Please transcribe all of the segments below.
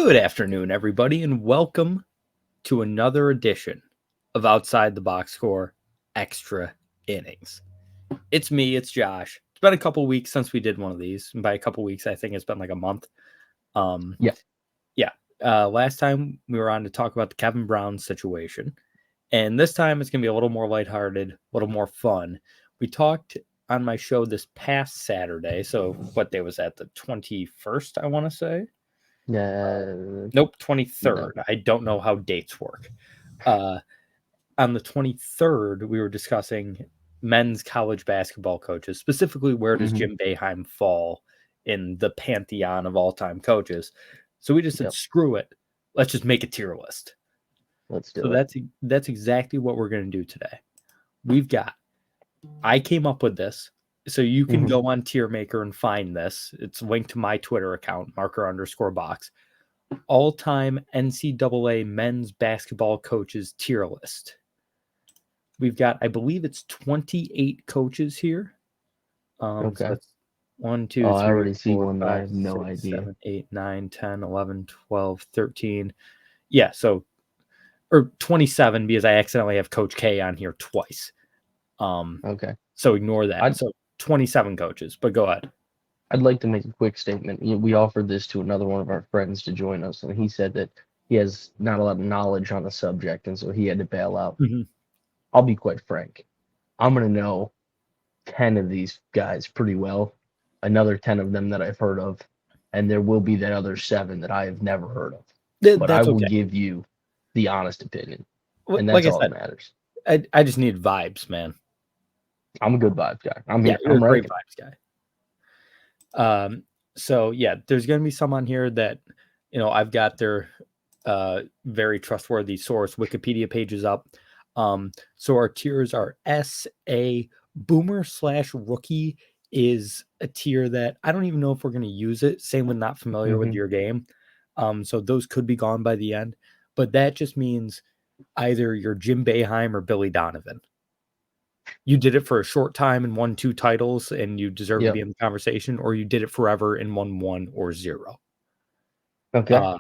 Good afternoon, everybody, and welcome to another edition of Outside the Box Score Extra Innings. It's me, it's Josh. It's been a couple weeks since we did one of these. And by a couple weeks, I think it's been like a month. Yeah. Last time we were on to talk about the Kevin Brown situation. And this time it's going to be a little more lighthearted, a little more fun. We talked on my show this past Saturday. So what day was that? The 21st, I want to say? Nope, 23rd. No. I don't know how dates work. On the 23rd, we were discussing men's college basketball coaches. Specifically, where does Jim Boehme fall in the pantheon of all-time coaches? So we just said, screw it. Let's just make a tier list. Let's do it. So that's exactly what we're going to do today. I came up with this. So you can go on Tier Maker and find this. It's linked to my Twitter account, marker_box. All-time NCAA men's basketball coaches tier list. We've got, I believe it's 28 coaches here. Okay. So that's 1, 2, 3, I already 4, see one. 5, I have no 6, idea. 7, 8, 9, 10, 11, 12, 13. Yeah, or 27 because I accidentally have Coach K on here twice. Okay. So ignore that. So 27 coaches, but go ahead. I'd like to make a quick statement. We offered this to another one of our friends to join us, and he said that he has not a lot of knowledge on the subject, and so he had to bail out. I'll be quite frank. I'm going to know 10 of these guys pretty well, another 10 of them that I've heard of, and there will be that other 7 that I have never heard of. But I will give you the honest opinion, and that's all that matters. I just need vibes, man. I'm a good vibes guy. I'm here. You're I'm a great vibes guy. So there's going to be some on here that, I've got their very trustworthy source Wikipedia pages up. So our tiers are S.A. Boomer/rookie is a tier that I don't even know if we're going to use it. Same with not familiar with your game. So those could be gone by the end, but that just means either you're Jim Boehme or Billy Donovan. You did it for a short time and won 2 titles and you deserve to be in the conversation, or you did it forever and won 1 or 0. Okay.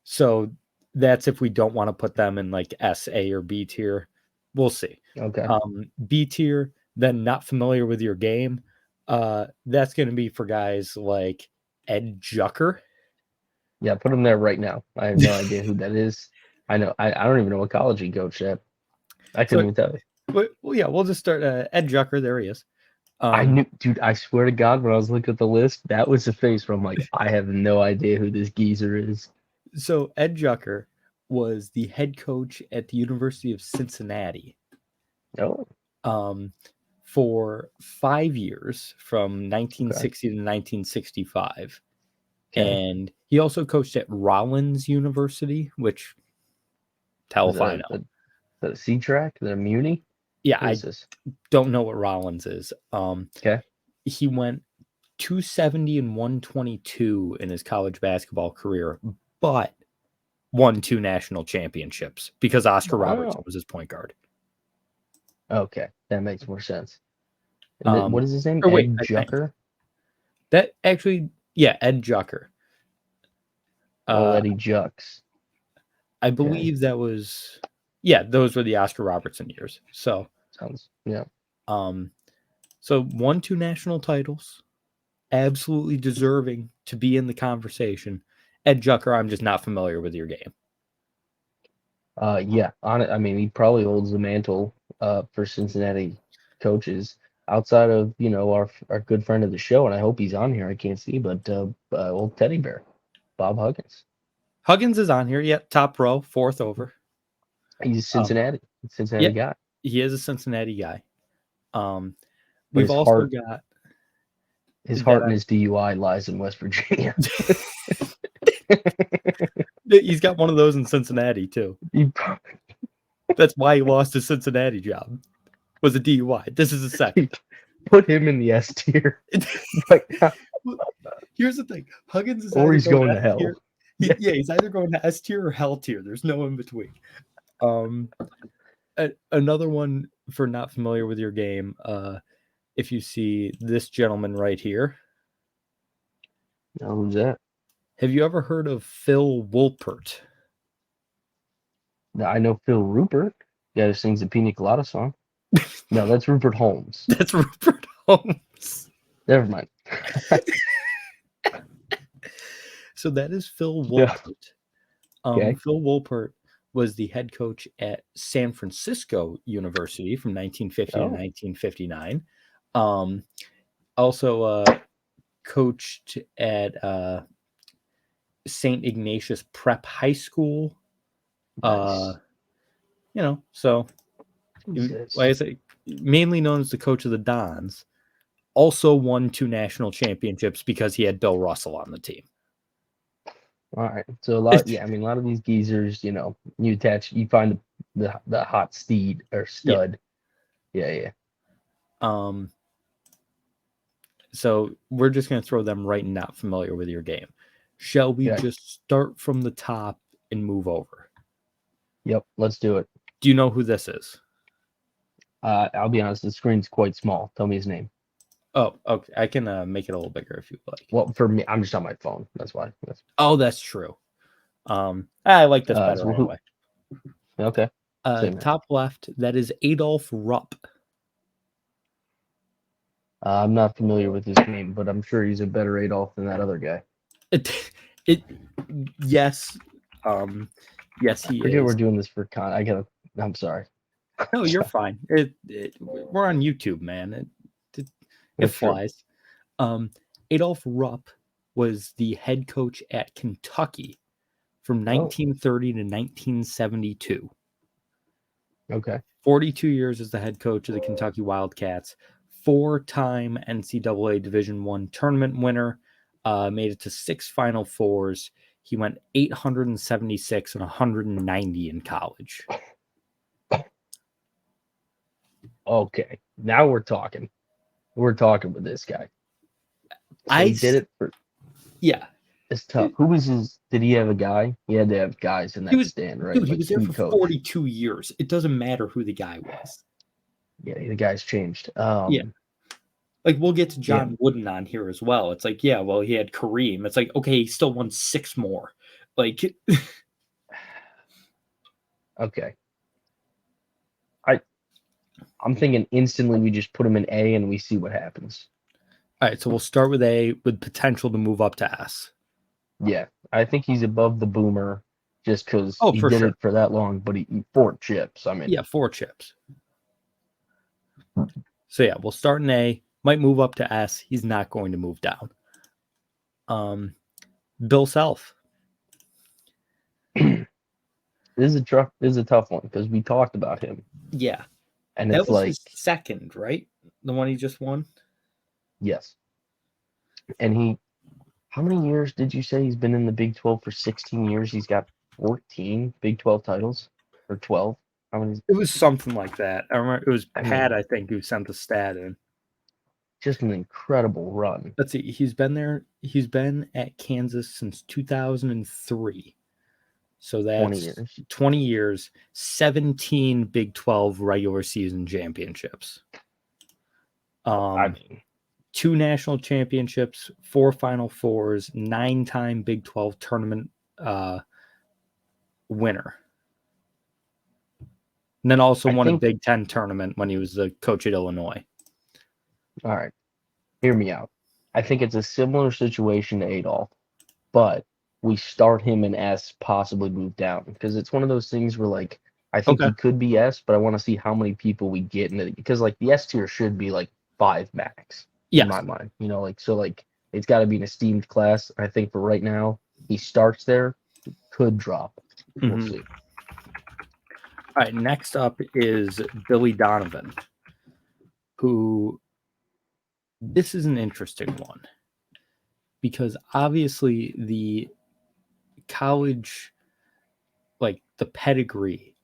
So that's if we don't want to put them in like S, A, or B tier. We'll see. Okay. B tier, then not familiar with your game. That's going to be for guys like Ed Jucker. Yeah, put him there right now. I have no idea who that is. I know. I don't even know what college he coached at. I couldn't even tell you. Well, yeah, we'll just start Ed Jucker. There he is. I knew, dude. I swear to God, when I was looking at the list, that was the face where I'm like, I have no idea who this geezer is. So Ed Jucker was the head coach at the University of Cincinnati. Oh. For 5 years, from 1960 to 1965. Okay. And he also coached at Rowlands University, which hell if I know. The C-Track, the Muni? Yeah, I don't know what Rowlands is. Okay. He went 270 and 122 in his college basketball career, but won 2 national championships because Oscar Robertson was his point guard. Okay, that makes more sense. What is his name? Ed Jucker? That actually, Ed Jucker. Eddie Jucks. I believe that was, those were the Oscar Robertson years. So so won 2 national titles, absolutely deserving to be in the conversation. Ed Jucker, I'm just not familiar with your game. I mean, he probably holds the mantle for Cincinnati coaches outside of, our good friend of the show, and I hope he's on here. I can't see, but old teddy bear, Bob Huggins. Huggins is on here. Yeah, top row, 4th over. He's Cincinnati guy. He is a Cincinnati guy. We've also got his heart and his DUI lies in West Virginia. He's got one of those in Cincinnati too. That's why he lost his Cincinnati job. Was a DUI. This is a second. Put him in the S tier. Here's the thing: Huggins is or he's going to hell. He's either going to S tier or hell tier. There's no in between. Another one for not familiar with your game. If you see this gentleman right here. Now, who's that? Have you ever heard of Phil Wolpert? Now, I know Phil Rupert. The guy who sings the Pina Colada song. No, that's Rupert Holmes. That's Rupert Holmes. Never mind. So that is Phil Yeah. Wolpert. Okay. Phil Wolpert was the head coach at San Francisco University from 1950 to Oh, 1959. Also coached at St. Ignatius Prep High School. nice. So Jesus. like I say, mainly known as the coach of the Dons. Also won 2 national championships because he had Bill Russell on the team. All right. So a lot of these geezers, you find the hot steed or stud. Yeah. So we're just going to throw them right not familiar with your game. Shall we just start from the top and move over? Yep, let's do it. Do you know who this is? I'll be honest, the screen's quite small. Tell me his name. Oh, okay. I can make it a little bigger if you like. Well, for me, I'm just on my phone. That's why. Oh, that's true. I like this better so anyway. Okay. Top left, that is Adolf Rupp. I'm not familiar with his name, but I'm sure he's a better Adolf than that other guy. Yes. Yes, he is. We're doing this for I'm sorry. No, you're fine. We're on YouTube, man. It flies. Adolf Rupp was the head coach at Kentucky from 1930 to 1972. Okay. 42 years as the head coach of the Kentucky Wildcats. 4-time NCAA Division I tournament winner. Made it to 6 Final Fours. He went 876 and 190 in college. Okay. Now we're talking. We're talking with this guy. So he did it for. Yeah. It's tough. Who was his? Did he have a guy? He had to have guys in that stand, right? Dude, he was there for 42 years. It doesn't matter who the guy was. Yeah, the guy's changed. Yeah. Like, we'll get to John Wooden on here as well. It's like, yeah, well, he had Kareem. It's like, okay, he still won 6 more. Like, okay. I'm thinking instantly we just put him in A and we see what happens. All right, so we'll start with A with potential to move up to S. Yeah, I think he's above the Boomer just because he did it for that long, but he 4 chips. I mean, 4 chips. So yeah, we'll start in A. Might move up to S. He's not going to move down. Bill Self. This is a tough one because we talked about him. Yeah, and that was his second, right? The one he just won. Yes, and how many years did you say he's been in the Big 12 for? 16 years. He's got 14 Big 12 titles, or 12. How many? It was something like that. I remember it was Pat, I think, who sent the stat in. Just an incredible run. Let's see. He's been there. He's been at Kansas since 2003. So that's 20 years, 17 Big 12 regular season championships. 2 national championships, 4 Final Fours, 9-time Big 12 tournament winner. And then also won a Big 10 tournament when he was the coach at Illinois. All right. Hear me out. I think it's a similar situation to Adolf, but we start him in S, possibly move down, because it's one of those things where, like, I think he could be S, but I want to see how many people we get into it, because, like, the S tier should be like 5 max in my mind. It's got to be an esteemed class. I think for right now, he starts there, could drop. We'll see. All right, next up is Billy Donovan, who, this is an interesting one, because obviously the college, like the pedigree,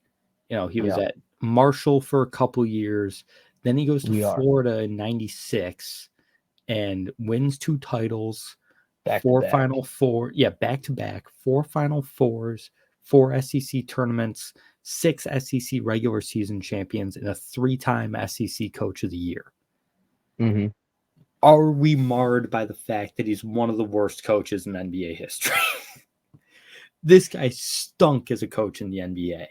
he was at Marshall for a couple years, then he goes to Florida in 96 and wins 2 titles, back to back. 4 Final Fours, 4 SEC tournaments, 6 SEC regular season champions, and a 3-time SEC Coach of the Year. Mm-hmm. are we marred by the fact that he's one of the worst coaches in NBA history? This guy stunk as a coach in the NBA.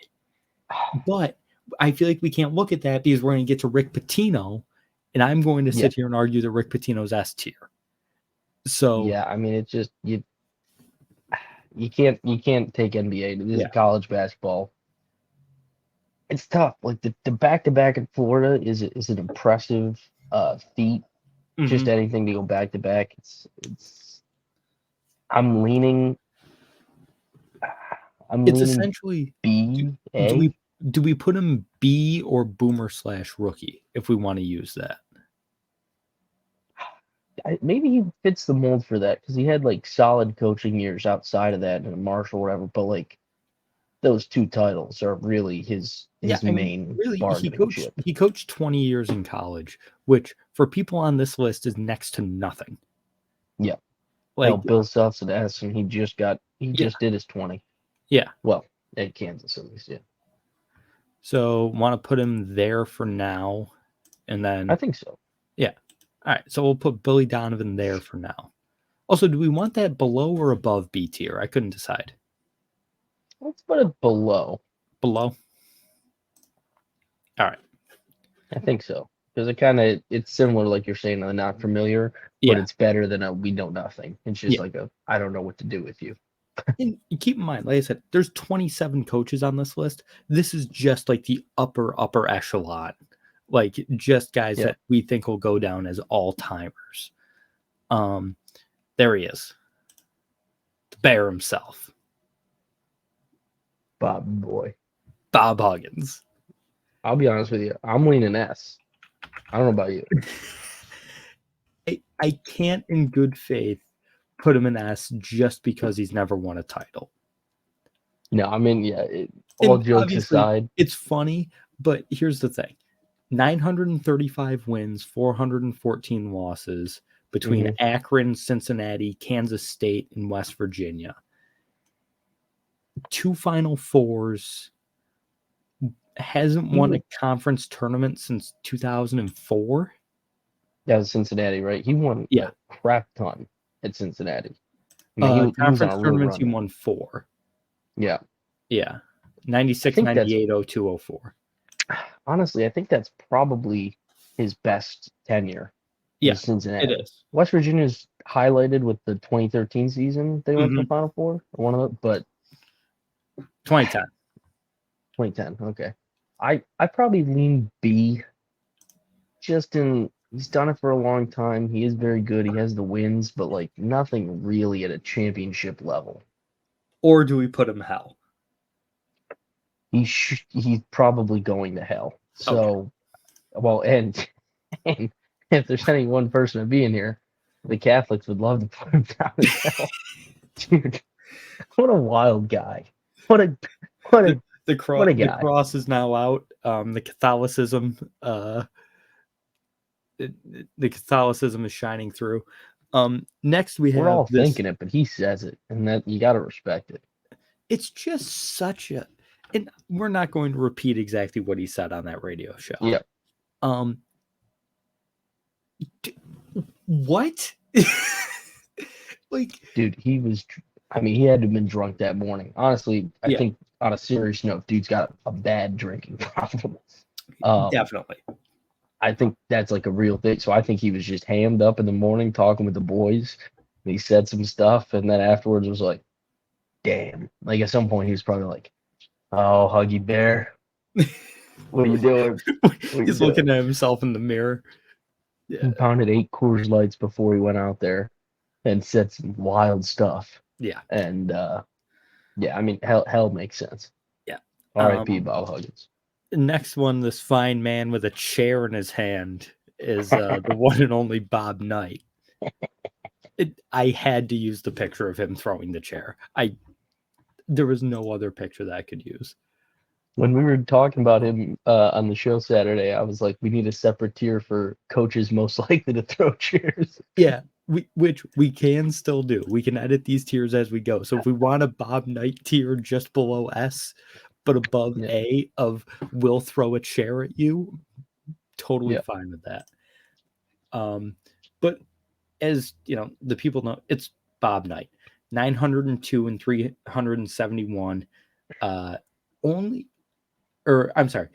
But I feel like we can't look at that because we're going to get to Rick Pitino, and I'm going to sit here and argue that Rick Pitino's S tier. So yeah, I mean, it's just you can't take NBA. This is college basketball. It's tough. Like the back-to-back in Florida is an impressive feat. Just anything to go back-to-back. It's I'm leaning essentially B, do we put him B or boomer / rookie if we want to use that? Maybe he fits the mold for that because he had like solid coaching years outside of that and Marshall or whatever. But like those 2 titles are really his main bargaining chip. He coached 20 years in college, which for people on this list is next to nothing. Yeah. Like Bill Self's an S, and he just did his 20. Yeah. Well, at Kansas at least, yeah. So want to put him there for now, and then I think so. Yeah. All right. So we'll put Billy Donovan there for now. Also, do we want that below or above B tier? I couldn't decide. Let's put it below. Below. All right. I think so because it's similar, like you're saying, to the not familiar, but it's better than a we know nothing. It's just like I don't know what to do with you. And keep in mind, like I said, there's 27 coaches on this list. This is just like the upper echelon, like just guys that we think will go down as all timers. There he is, the bear himself, Bob Huggins. I'll be honest with you, I'm leaning S. I don't know about you. I can't, in good faith, put him in S just because he's never won a title. No, I mean, all jokes aside, it's funny, but here's the thing: 935 wins, 414 losses between Akron, Cincinnati, Kansas State, and West Virginia. 2 Final Fours. Hasn't won a conference tournament since 2004. That was Cincinnati, right? He won a crap ton at Cincinnati. I mean, conference tournaments, he won 4. Yeah. Yeah. 96, 98, 02, 04. Honestly, I think that's probably his best tenure. Yeah, Cincinnati. it is. West Virginia's highlighted with the 2013 season. They went to the Final Four, or one of them, but 2010. 2010. Okay. I probably lean B. He's done it for a long time. He is very good. He has the wins, but like nothing really at a championship level. Or do we put him hell? He's probably going to hell. So, well, and if there's any one person to be in here, the Catholics would love to put him down as hell. Dude, what a wild guy. What a guy. The cross is now out. The Catholicism is shining through. Next we're all thinking it, but he says it, and that you got to respect it. It's just such a, and we're not going to repeat exactly what he said on that radio show. Yeah. What? Like, dude, he had to have been drunk that morning. Honestly, I think on a serious note, dude's got a bad drinking problem. Definitely. I think that's like a real thing. So I think he was just hammed up in the morning talking with the boys. And he said some stuff, and then afterwards was like, damn. Like at some point he was probably like, oh, Huggy Bear. What are you doing? He's looking at himself in the mirror. Yeah. He pounded 8 Coors Lights before he went out there and said some wild stuff. Yeah. And I mean, hell makes sense. Yeah. R.I.P. Bob Huggins. Next one, this fine man with a chair in his hand is the one and only Bob Knight. I had to use the picture of him throwing the chair. There was no other picture that I could use. When we were talking about him on the show Saturday, I was like, we need a separate tier for coaches most likely to throw chairs. Yeah, which we can still do. We can edit these tiers as we go. So if we want a Bob Knight tier just below S, but above A of will throw a chair at you, totally fine with that. But as you know, the people know it's Bob Knight, 902 and 371. Only, or I'm sorry,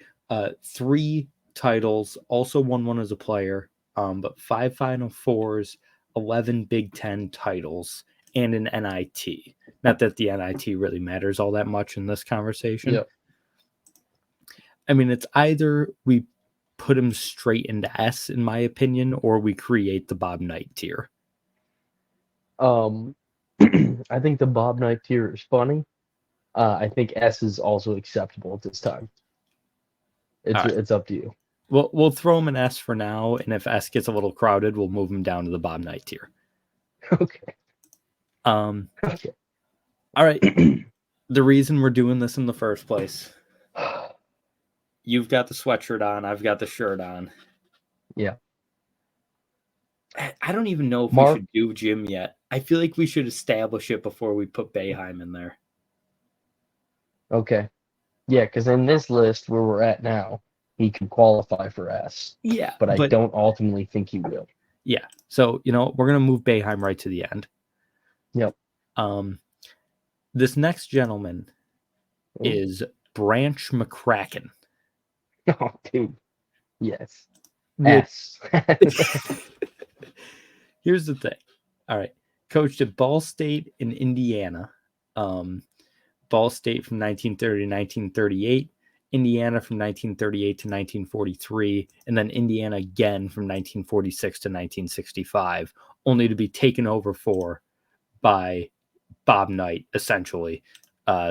3 titles. Also won one as a player. But 5 Final Fours, 11 Big Ten titles, and an NIT. Not that the NIT really matters all that much in this conversation. Yep. I mean, it's either we put him straight into S, in my opinion, or we create the Bob Knight tier. I think the Bob Knight tier is funny. I think S is also acceptable at this time. It's up to you. We'll throw him an S for now, and if S gets a little crowded, we'll move him down to the Bob Knight tier. Okay. Okay. All right. The reason we're doing this in the first place. You've got the sweatshirt on. I've got the shirt on. Yeah. I don't even know if we should do Jim yet. I feel like we should establish it before we put Boehme in there. Okay. Yeah, because in this list where we're at now, he can qualify for S. Yeah. But I don't ultimately think he will. Yeah. So, we're going to move Boehme right to the end. Yep. This next gentleman is Branch McCracken. Oh, dude. Yes. S. Here's the thing. All right. Coached at Ball State in Indiana. Ball State from 1930 to 1938. Indiana from 1938 to 1943. And then Indiana again from 1946 to 1965. Only to be taken over for by Bob Knight, essentially,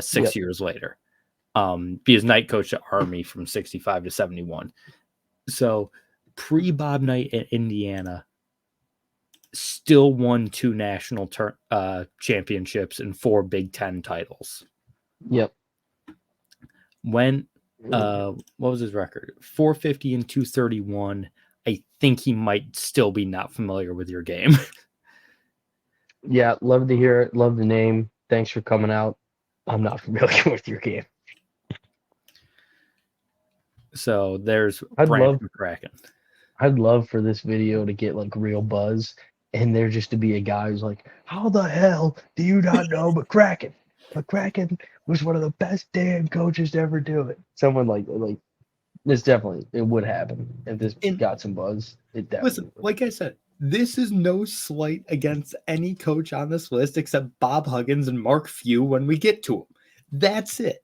6 years later. Because Knight coached at Army from 65 to 71. So pre-Bob Knight at Indiana, still won 2 national championships and 4 Big Ten titles. Yep. When what was his record? 450 and 231. I think he might still be not familiar with your game. Yeah, love to hear it. Love the name. Thanks for coming out. I'm not familiar with your game. So there's Branch McCracken. I'd love for this video to get like real buzz, and there just to be a guy who's like, "How the hell do you not know McCracken? McCracken was one of the best damn coaches to ever do it." Someone like this definitely it would happen if this got some buzz. It definitely. Listen, like I said, this is no slight against any coach on this list except Bob Huggins and Mark Few when we get to them. That's it.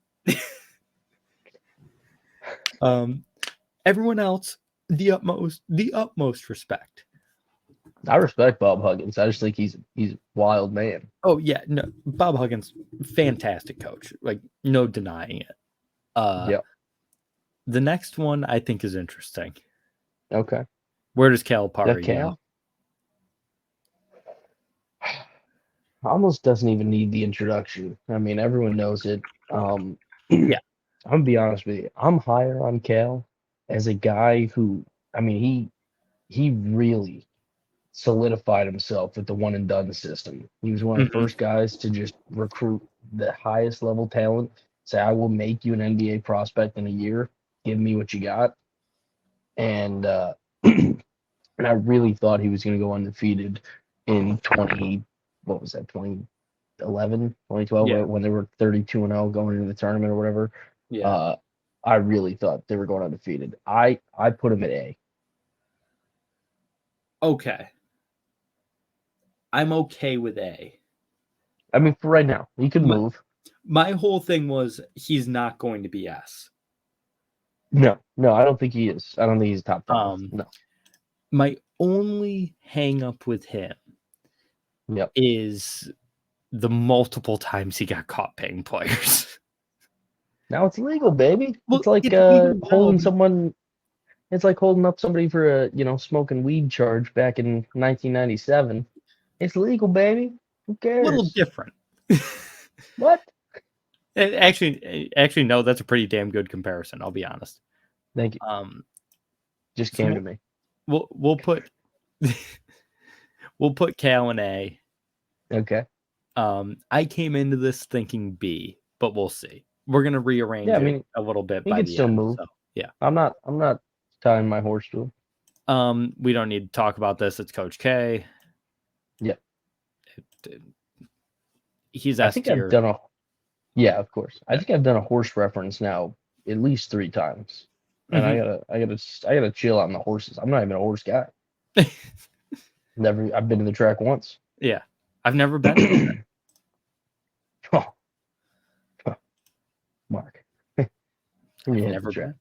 Everyone else, the utmost respect. I respect Bob Huggins. I just think he's a wild man. Oh yeah, no, Bob Huggins, fantastic coach. Like no denying it. Yeah. The next one I think is interesting. Okay. Where does Calipari go? Almost doesn't even need the introduction. I mean, everyone knows it. Yeah. I'm gonna be honest with you. I'm higher on Cal as a guy who, I mean, he really solidified himself with the one and done system. He was one of the first guys to just recruit the highest level talent. Say, I will make you an NBA prospect in a year. Give me what you got. And and I really thought he was going to go undefeated in 2011, 2012, when they were 32-0 going into the tournament or whatever. Yeah. I really thought they were going undefeated. I put him at A. Okay. I'm okay with A. I mean, for right now, he can move. My whole thing was he's not going to be S. No, I don't think he is. I don't think he's top 5. No. My only hang up with him is the multiple times he got caught paying players. Now it's legal, baby. Well, it's like holding someone. It's like holding up somebody for a smoking weed charge back in 1997. It's legal, baby. Who cares? A little different. What? Actually, no. That's a pretty damn good comparison. I'll be honest. Thank you. Just came to me. We'll put Cal in A. Okay. I came into this thinking B, but we'll see. We're gonna rearrange it a little bit. He can still move. So, yeah. I'm not tying my horse to him. We don't need to talk about this. It's Coach K. Yeah. He's I S think I've tier. done a Yeah, of course. I Yeah. think I've done a horse reference now at least 3 times. And Mhm. I gotta chill on the horses. I'm not even a horse guy. I've been to the track once. Yeah. I've never been to it. Oh, Mark. We I've hit the never track.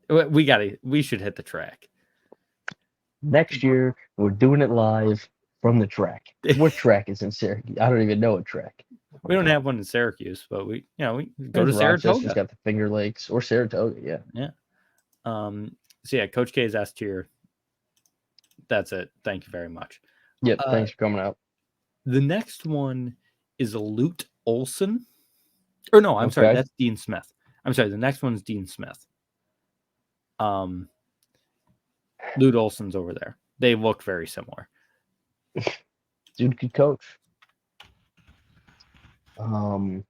been. We should hit the track. Next year, we're doing it live from the track. What track is in Syracuse? I don't even know a track. We don't have one in Syracuse, but we go to Rochester's Saratoga. got the Finger Lakes or Saratoga, yeah. Yeah. So yeah, Coach K is S tier. That's it. Thank you very much. Yep, thanks for coming out. The next one is Lute Olson. Or no, I'm sorry, Okay. that's Dean Smith. I'm sorry, the next one's Dean Smith. Lute Olson's over there. They look very similar. Dude could coach. I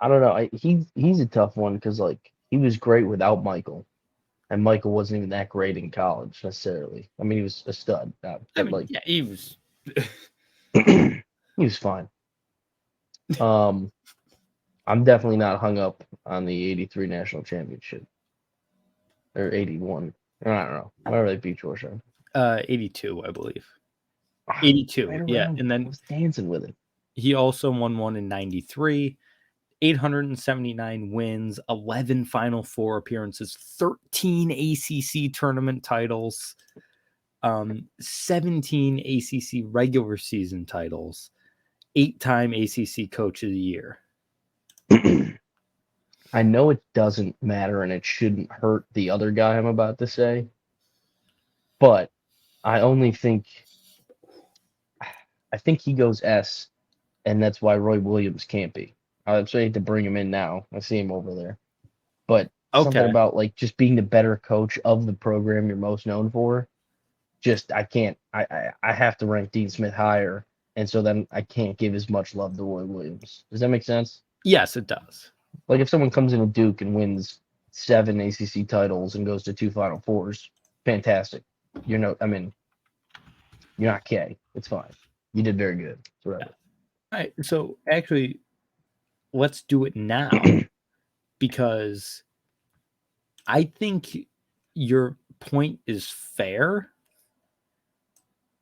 don't know. He's a tough one because like he was great without Michael, and Michael wasn't even that great in college necessarily. I mean, he was a stud, I but mean, like yeah, he was. he was fine. I'm definitely not hung up on the '83 national championship or '81. I don't know, whatever they beat Georgia. 82, I believe. Right 82, yeah, around. and I then was dancing with it. he also won one in 93. 879 wins, 11 Final Four appearances, 13 ACC tournament titles, 17 ACC regular season titles, 8-time ACC Coach of the Year. I know it doesn't matter and it shouldn't hurt the other guy I'm about to say, but I only think I think he goes S, and that's why Roy Williams can't be. I'm sorry to bring him in now. I see him over there, but something Okay. about like just being the better coach of the program you're most known for. Just I can't. I have to rank Dean Smith higher, and so then I can't give as much love to Roy Williams. Does that make sense? Yes, it does. Like if someone comes into Duke and wins 7 ACC titles and goes to 2 Final Fours, fantastic. I mean, you're not K. It's fine. You did very good. Whatever. All right. So actually, let's do it now because I think your point is fair.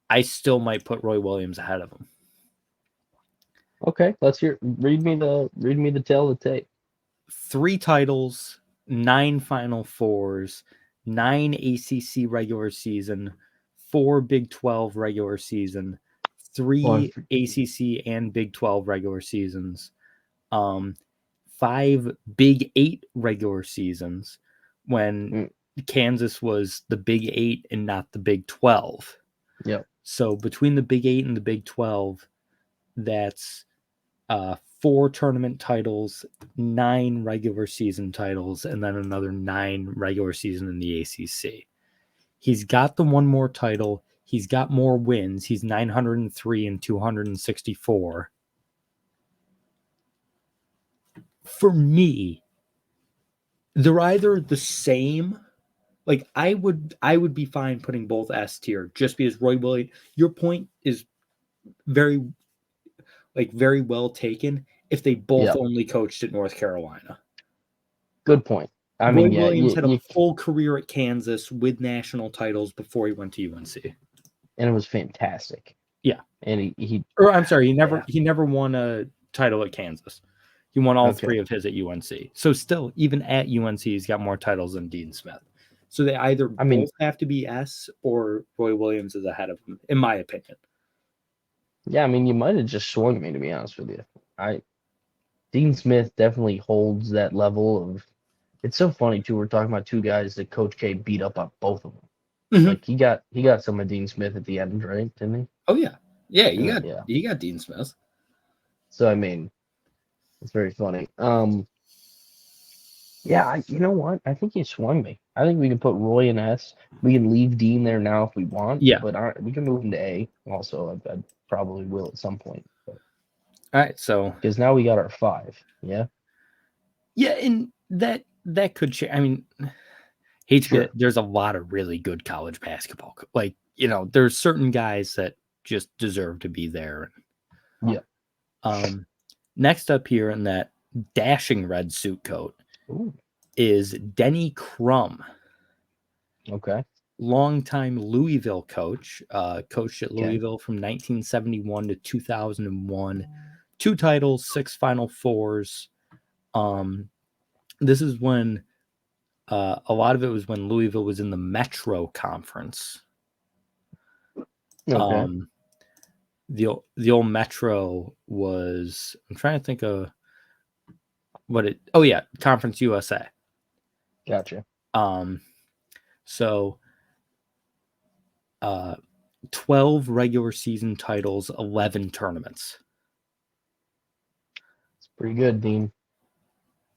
I still might put Roy Williams ahead of him. Okay, let's hear. Read me the tale of the tape. 3 titles, 9 Final Fours, 9 ACC regular season, 4 Big 12 regular season, 3 ACC and Big 12 regular seasons, 5 Big 8 regular seasons when Kansas was the Big 8 and not the Big 12. Yep. So between the Big 8 and the Big 12, that's 4 tournament titles, 9 regular season titles, and then another 9 regular season in the ACC. He's got the one more title. He's got more wins. He's 903 and 264. For me, they're either the same. Like I would be fine putting both S tier just because Roy Williams. Your point is very well taken. If they both only coached at North Carolina, good point. I Roy mean, yeah, Williams had a full career at Kansas with national titles before he went to UNC, and it was fantastic. Yeah, and he or I'm sorry, he never won a title at Kansas. He won all 3 of his at UNC. So still, even at UNC, he's got more titles than Dean Smith. So they either both have to be S or Roy Williams is ahead of him, in my opinion. Yeah, I mean, you might have just swung me, to be honest with you. Dean Smith definitely holds that level of. It's so funny too. We're talking about 2 guys that Coach K beat up on both of them. Mm-hmm. Like he got some of Dean Smith at the end, right? Didn't he? Oh yeah, he got Dean Smith. So I mean, it's very funny. Yeah, you know what? I think you swung me. I think we can put Roy in S. We can leave Dean there now if we want. Yeah, but we can move him to A. Also, I probably will at some point. But. All right, so because now we got our 5. Yeah. Yeah, and that could change. I mean, there's a lot of really good college basketball. Like there's certain guys that just deserve to be there. Yeah. Next up here in that dashing red suit coat Ooh. is Denny Crum. Okay. Longtime Louisville coach, coached at Okay. Louisville from 1971 to 2001. 2 titles, 6 Final Fours. This is when a lot of it was when Louisville was in the Metro Conference. Okay. The old Metro was, I'm trying to think of what it. Oh yeah, Conference USA. Gotcha. So 12 regular season titles, 11 tournaments. It's pretty good, Dean.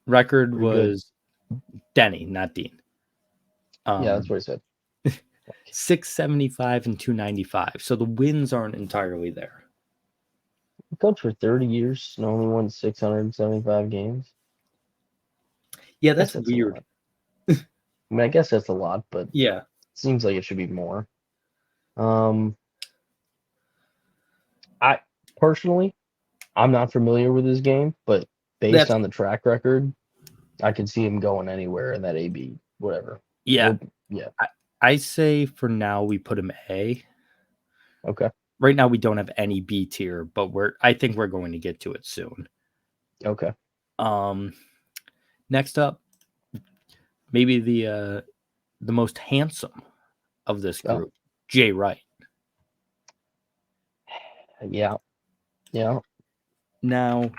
Record Pretty good. was Denny, not Dean. Yeah, that's what I said. 675 and 295. So the wins aren't entirely there. He coached for 30 years and only won 675 games. Yeah, I guess that's weird. I mean, I guess that's a lot, but Yeah. it seems like it should be more. I personally, I'm not familiar with his game, but based on the track record, I could see him going anywhere in that AB, whatever. Yeah. Yeah. I say for now we put him A. Okay. Right now we don't have any B tier, but I think we're going to get to it soon. Okay. Next up, maybe the most handsome of this group, Jay Wright. Yeah. Yeah. Now,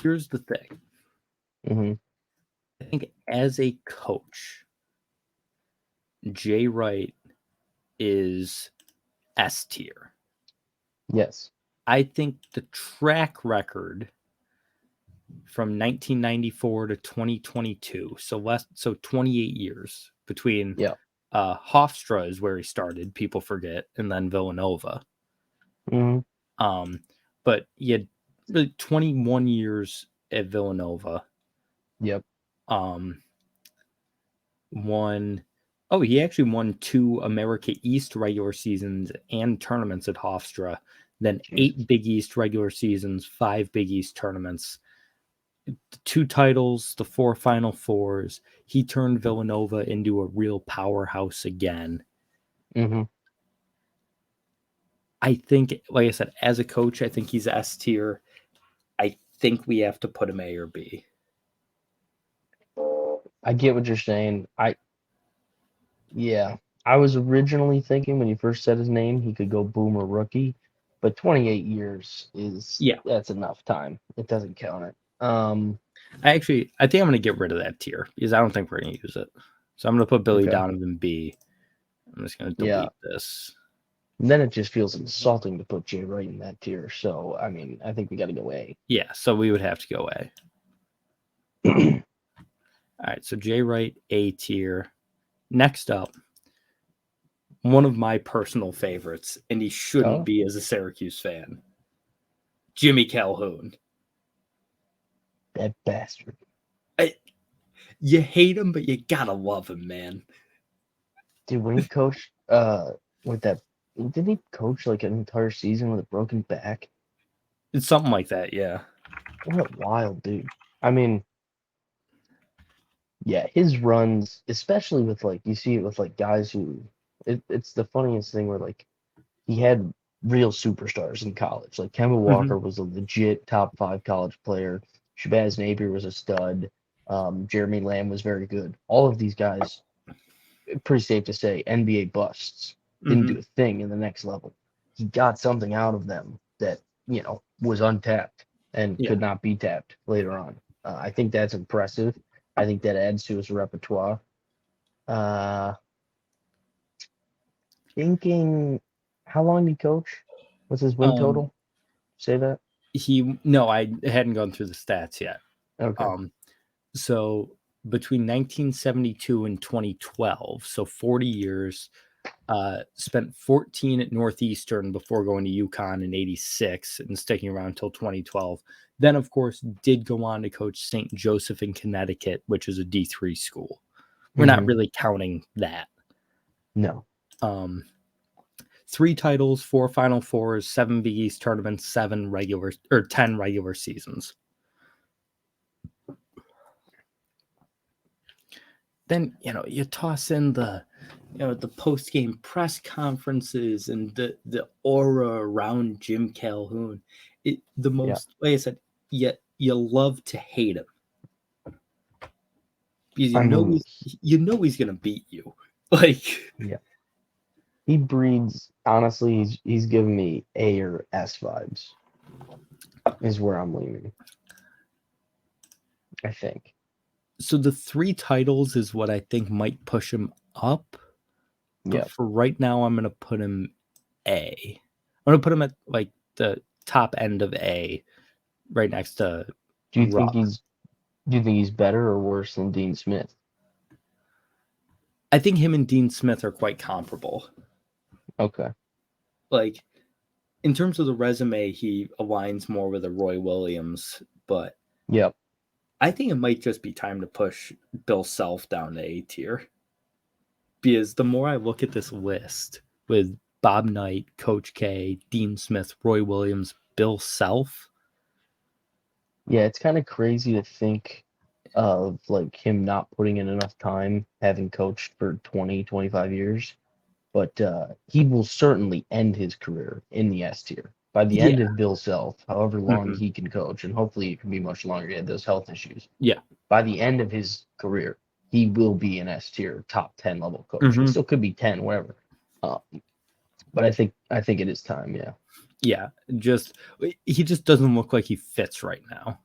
here's the thing. Mm-hmm. I think as a coach, Jay Wright is S tier. Yes. I think the track record from 1994 to 2022, so 28 years between Hofstra is where he started, people forget, and then Villanova. Mm-hmm. But he had really 21 years at Villanova. Yep. He actually won 2 America East regular seasons and tournaments at Hofstra, then Jesus. 8 Big East regular seasons, 5 Big East tournaments, 2 titles, the 4 Final Fours. He turned Villanova into a real powerhouse again. Mm-hmm. I think, like I said, as a coach, I think he's S tier. I think we have to put him A or B. I get what you're saying. I was originally thinking when you first said his name, he could go Boomer rookie, but 28 years that's enough time. It doesn't count it. I think I'm going to get rid of that tier because I don't think we're going to use it. So I'm going to put Billy Donovan B. I'm just going to delete this. And then it just feels insulting to put Jay Wright in that tier. So, I mean, I think we got to go A. Yeah, so we would have to go A. All right, so Jay Wright, A tier. Next up, one of my personal favorites, and he shouldn't be as a Syracuse fan, Jimmy Calhoun. That bastard. You hate him, but you gotta love him, man. Dude, when he coached with that, didn't he coach like an entire season with a broken back? It's something like that, yeah. What a wild dude. I mean, yeah, his runs, especially with like, you see it with like guys who, it's the funniest thing where like he had real superstars in college. Like Kemba Walker was a legit top 5 college player. Shabazz Napier was a stud. Jeremy Lamb was very good. All of these guys, pretty safe to say, NBA busts. Didn't do a thing in the next level. He got something out of them that, was untapped and could not be tapped later on. I think that's impressive. I think that adds to his repertoire. Thinking, how long did he coach? What's his win total? Say that? I hadn't gone through the stats yet. Okay. So between 1972 and 2012, so 40 years, spent 14 at Northeastern before going to UConn in 86 and sticking around until 2012. Then, of course, did go on to coach St. Joseph in Connecticut, which is a D3 school. We're not really counting that. No. 3 titles, 4 Final Fours, 7 Big East tournaments, 10 regular seasons. Then, you toss in the post-game press conferences and the aura around Jim Calhoun. Like I said, you love to hate him. Because he's going to beat you. He breeds, honestly, he's giving me A or S vibes, is where I'm leaning, I think. So the 3 titles is what I think might push him up. But for right now, I'm going to put him A. I'm going to put him at the top end of A, right next to Do you think he's better or worse than Dean Smith? I think him and Dean Smith are quite comparable. Okay. In terms of the resume, he aligns more with a Roy Williams, but I think it might just be time to push Bill Self down to A tier. Because the more I look at this list with Bob Knight, Coach K, Dean Smith, Roy Williams, Bill Self. Yeah, it's kind of crazy to think of him not putting in enough time, having coached for 20, 25 years. But he will certainly end his career in the S tier. By the end of Bill Self, however long he can coach, and hopefully it can be much longer, he had those health issues. Yeah. By the end of his career, he will be an S tier, top 10 level coach. He still could be 10, whatever. But I think it is time, yeah. Yeah, he just doesn't look like he fits right now.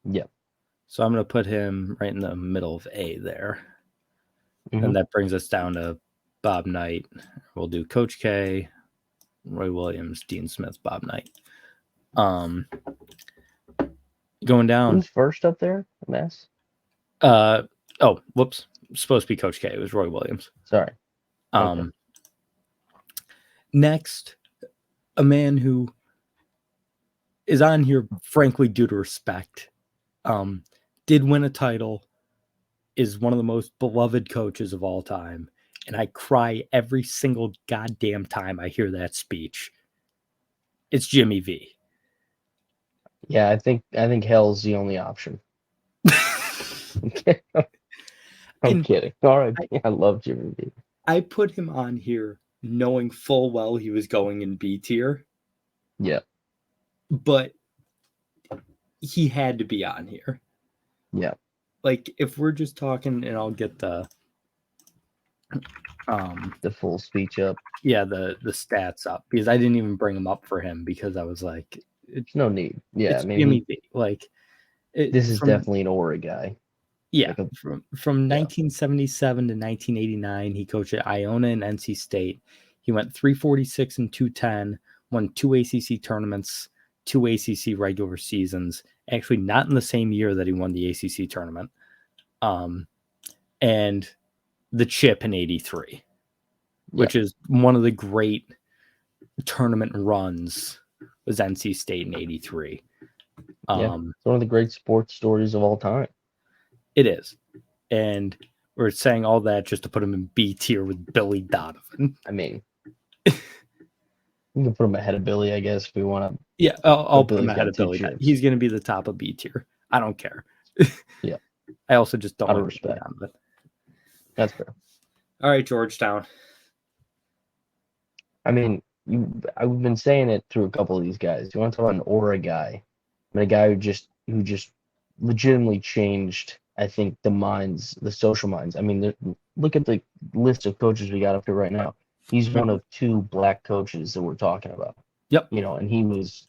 Yep. So I'm going to put him right in the middle of A there. And that brings us down to Bob Knight. We'll do Coach K, Roy Williams, Dean Smith, Bob Knight. Going down. Who's first up there? S? Whoops. Supposed to be Coach K. It was Roy Williams. Sorry. Okay. Next, a man who is on here, frankly, due to respect, did win a title, is one of the most beloved coaches of all time, and I cry every single goddamn time I hear that speech. It's Jimmy V. Yeah, I think hell's the only option. I'm kidding. All right, I love Jimmy V. I put him on here knowing full well he was going in B tier. Yeah. But he had to be on here. Yeah. If we're just talking, and I'll get the full speech up. Yeah, the stats up, because I didn't even bring them up for him because I was like, it's no need. Yeah, it's Jimmy V. This is definitely an aura guy. Yeah, from 1977 to 1989, he coached at Iona and NC State. He went 346 and 210, won 2 ACC tournaments, 2 ACC regular seasons. Actually, not in the same year that he won the ACC tournament. And the chip in 83, which is one of the great tournament runs, was NC State in 83. It's one of the great sports stories of all time. It is. And we're saying all that just to put him in B tier with Billy Donovan. I mean, we can put him ahead of Billy, I guess, if we want to. Yeah, I'll put him ahead of Billy. He's going to be the top of B tier. I don't care. Yeah. I also just don't out of respect. That's fair. All right, Georgetown. I mean, I've been saying it through a couple of these guys. You want to talk about an aura guy? I mean, a guy who just legitimately changed, I think, the social minds. I mean, look at the list of coaches we got up here right now. He's one of 2 black coaches that we're talking about. Yep. And he was,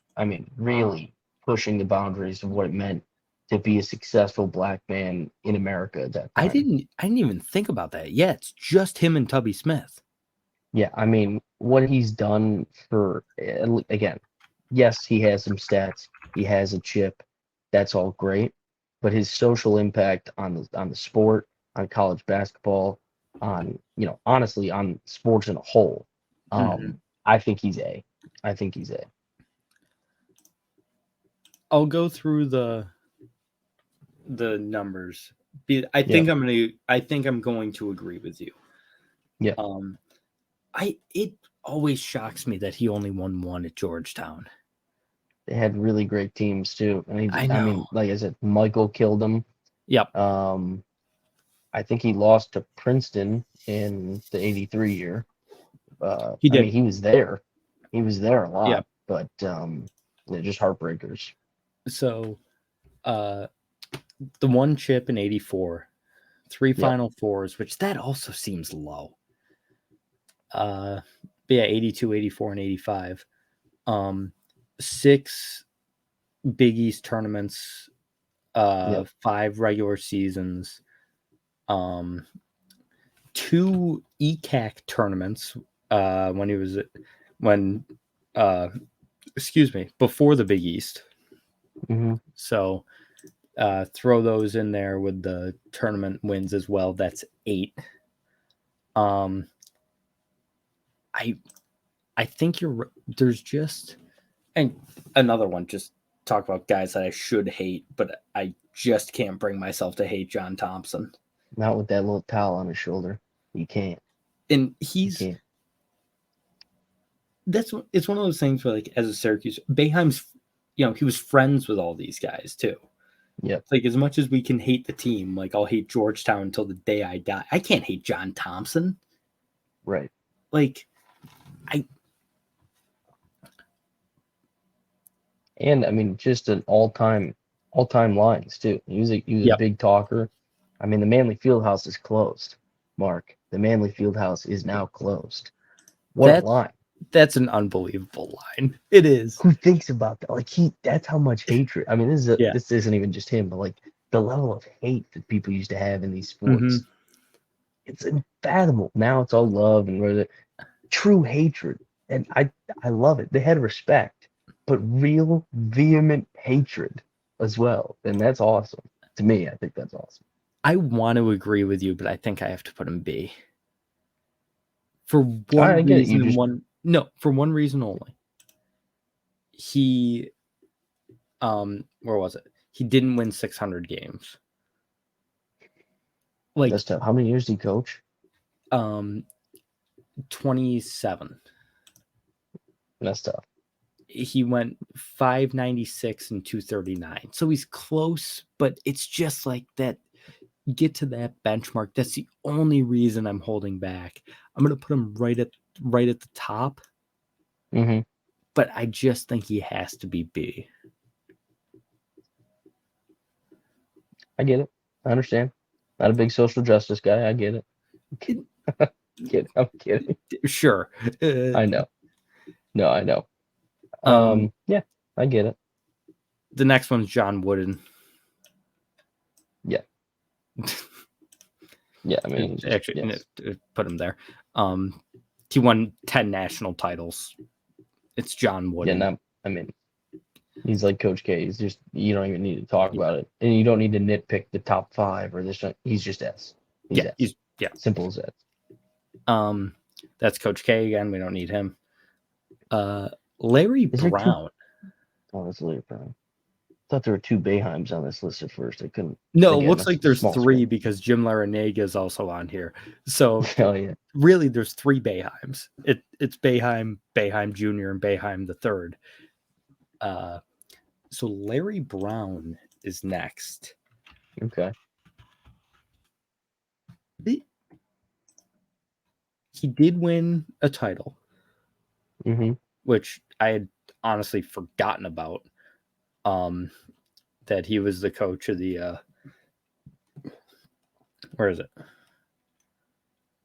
really pushing the boundaries of what it meant to be a successful black man in America at that time. I didn't even think about that. Yeah, it's just him and Tubby Smith. Yeah, what he's done for, again, yes, he has some stats. He has a chip. That's all great. But his social impact on the sport, on college basketball, on, honestly, on sports in a whole, I think he's A. I'll go through the numbers. I think I'm going to agree with you. Yeah. It always shocks me that he only won one at Georgetown. They had really great teams too. I know. mean, like I said, Michael killed him. Yep. I think he lost to Princeton in the '83 year. He I did. mean, he was there. He was there a lot, Yep. but they're just heartbreakers. So, the one chip in '84, 3 Yep. Final Fours, which that also seems low. But yeah, 82, 84, and 85. 6 Big East tournaments, Yep. 5 regular seasons, 2 ECAC tournaments before the Big East. Mm-hmm. So throw those in there with the tournament wins as well. That's 8. I think there's just, and another one, just talk about guys that I should hate, but I just can't bring myself to hate John Thompson. Not with that little towel on his shoulder. You can't. And You can't. it's one of those things where, like, as a Syracuse, Boeheim's, he was friends with all these guys too. Yep. It's like, as much as we can hate the team, like, I'll hate Georgetown until the day I die. I can't hate John Thompson. Right. Like, And I mean, just an all-time lines too. He was a Yep. big talker. I mean, the Manley Fieldhouse is closed. Mark, the Manley Fieldhouse is now closed. What a line! That's an unbelievable line. It is. Who thinks about that? Like, that's how much hatred. I mean, this isn't even just him, but like the level of hate that people used to have in these sports. It's unfathomable. Now it's all love and true hatred, and I love it. They had respect, but real vehement hatred as well, and that's awesome. To me, I think that's awesome. I want to agree with you, but I think I have to put him B. For one reason, for one reason only. He, where was it? He didn't win 600 games. Like, that's tough. How many years did he coach? 27. That's tough. He went 596 and 239. So he's close, but it's just like that. Get to that benchmark. That's the only reason I'm holding back. I'm going to put him right at the top. Mm-hmm. But I just think he has to be B. I get it. I understand. Not a big social justice guy. I get it. I'm kidding. Sure. I know. No, I know. Yeah, I get it. The next one's John Wooden. Yeah. Yeah, I mean, put him there. He won 10 national titles. It's John Wooden. Yeah, I mean, he's like Coach K. He's just, you don't even need to talk about it, and you don't need to nitpick the top 5 or this. He's just S. He's simple as that. That's Coach K again. We don't need him. Larry Brown. Oh, that's Larry Brown. I thought there were 2 Boehmeims on this list at first. I couldn't. No, it looks like there's 3 because Jim Larrañaga is also on here. So really, there's 3 Boehmeims. It's Boeheim Jr., and Boeheim III. So Larry Brown is next. Okay. He did win a title, which I had honestly forgotten about. That he was the coach of the where is it?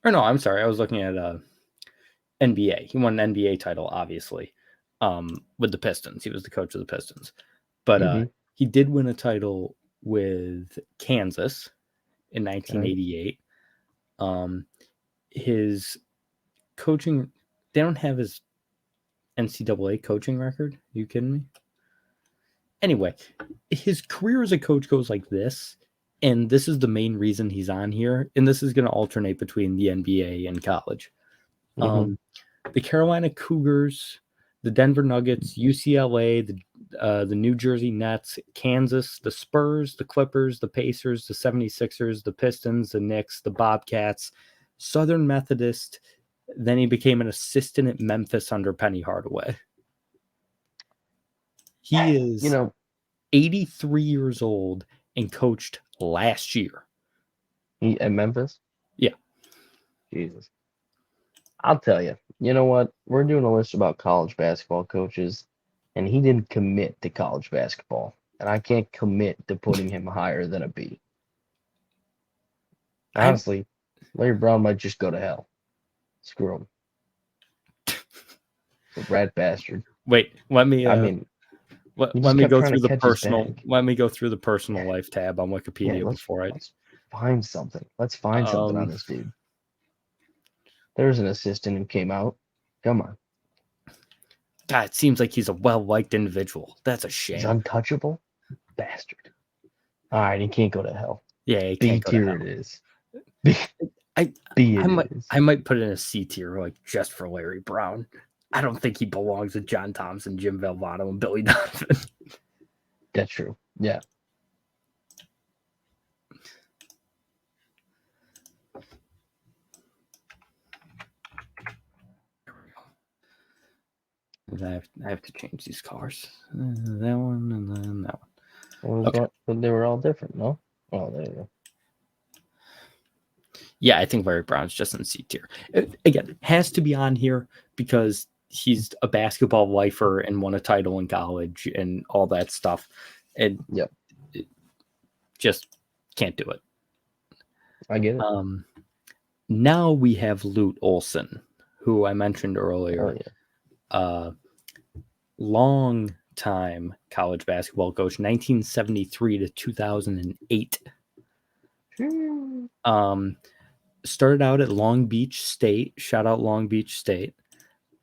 Or no, I'm sorry, I was looking at NBA. He won an NBA title, obviously, with the Pistons. He was the coach of the Pistons, but he did win a title with Kansas in 1988. His coaching, they don't have his NCAA coaching record. Are you kidding me? Anyway, his career as a coach goes like this, and this is the main reason he's on here, and this is going to alternate between the NBA and college. The Carolina Cougars, the Denver Nuggets, UCLA, the New Jersey Nets, Kansas, the Spurs, the Clippers, the Pacers, the 76ers, the Pistons, the Knicks, the Bobcats, Southern Methodist, Then he became an assistant at Memphis under Penny Hardaway. He is 83 years old and coached last year. He at Memphis? Yeah. Jesus. I'll tell you. You know what? We're doing a list about college basketball coaches, and he didn't commit to college basketball. And I can't commit to putting him higher than a B. Honestly, Larry Brown might just go to hell. Screw him. A rat bastard. Wait, let me let me go through the personal. Let me go through the personal life tab on Wikipedia before I. Let's find something. Let's find something on this dude. There's an assistant who came out. Come on. God, it seems like he's a well-liked individual. That's a shame. He's untouchable, bastard. All right, he can't go to hell. Yeah, he B can't go to hell. tier it is. I might put in a C tier, like just for Larry Brown. I don't think he belongs with John Thompson, Jim Valvano, and Billy Donovan. That's true. Yeah. I have to change these cars. That one and then that one. But they were all different, no? Oh, there you go. Yeah, I think Larry Brown's just in C tier. Again, has to be on here because he's a basketball lifer and won a title in college and all that stuff. And just can't do it. I get it. Now we have Lute Olson, who I mentioned earlier. Oh, yeah. Long time college basketball coach, 1973 to 2008. Started out at Long Beach State. Shout out Long Beach State.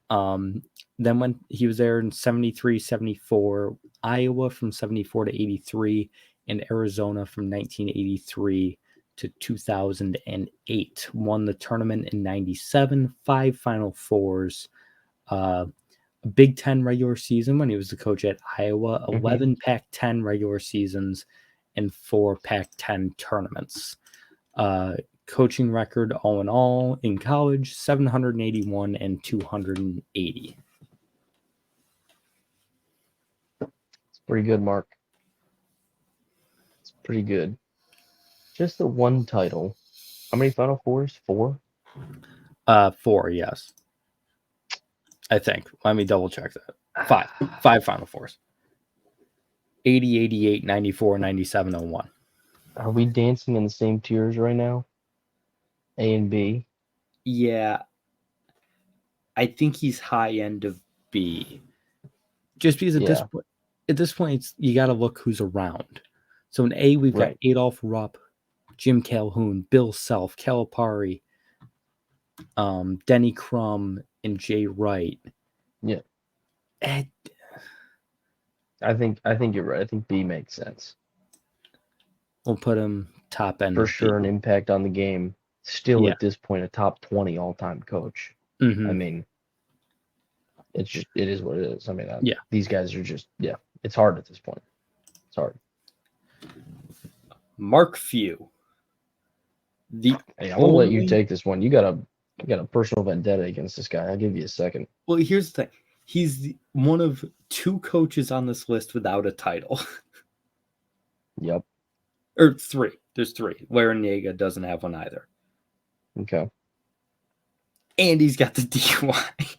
Then when he was there in 73, 74, Iowa from 74 to 83, and Arizona from 1983 to 2008. Won the tournament in 97, 5 Final Fours, a Big Ten regular season when he was the coach at Iowa, 11 Pac-10 regular seasons, and 4 Pac-10 tournaments. Coaching record all in all in college, 781 and 280. It's pretty good, Mark. It's pretty good. Just the one title. How many Final Fours? 4? 4, yes. I think. Let me double check that. 5 Final Fours. 80, 88, 94, 97, 01. Are we dancing in the same tiers right now? A and B? Yeah. I think he's high end of B. Just because at this point you got to look who's around. So in A, we've got Adolph Rupp, Jim Calhoun, Bill Self, Calipari, Denny Crum, and Jay Wright. Yeah. I think you're right. I think B makes sense. We'll put him top end. For sure, an impact on the game. Still at this point, a top 20 all-time coach. I mean, it is what it is. I mean, these guys are just, it's hard at this point. It's hard. Mark Few. Hey, I'm gonna let you take this one. You got a personal vendetta against this guy. I'll give you a second. Well, here's the thing. He's one of 2 coaches on this list without a title. Yep. Or 3. There's 3. Larinaga doesn't have one either. Okay. And he's got the DUI.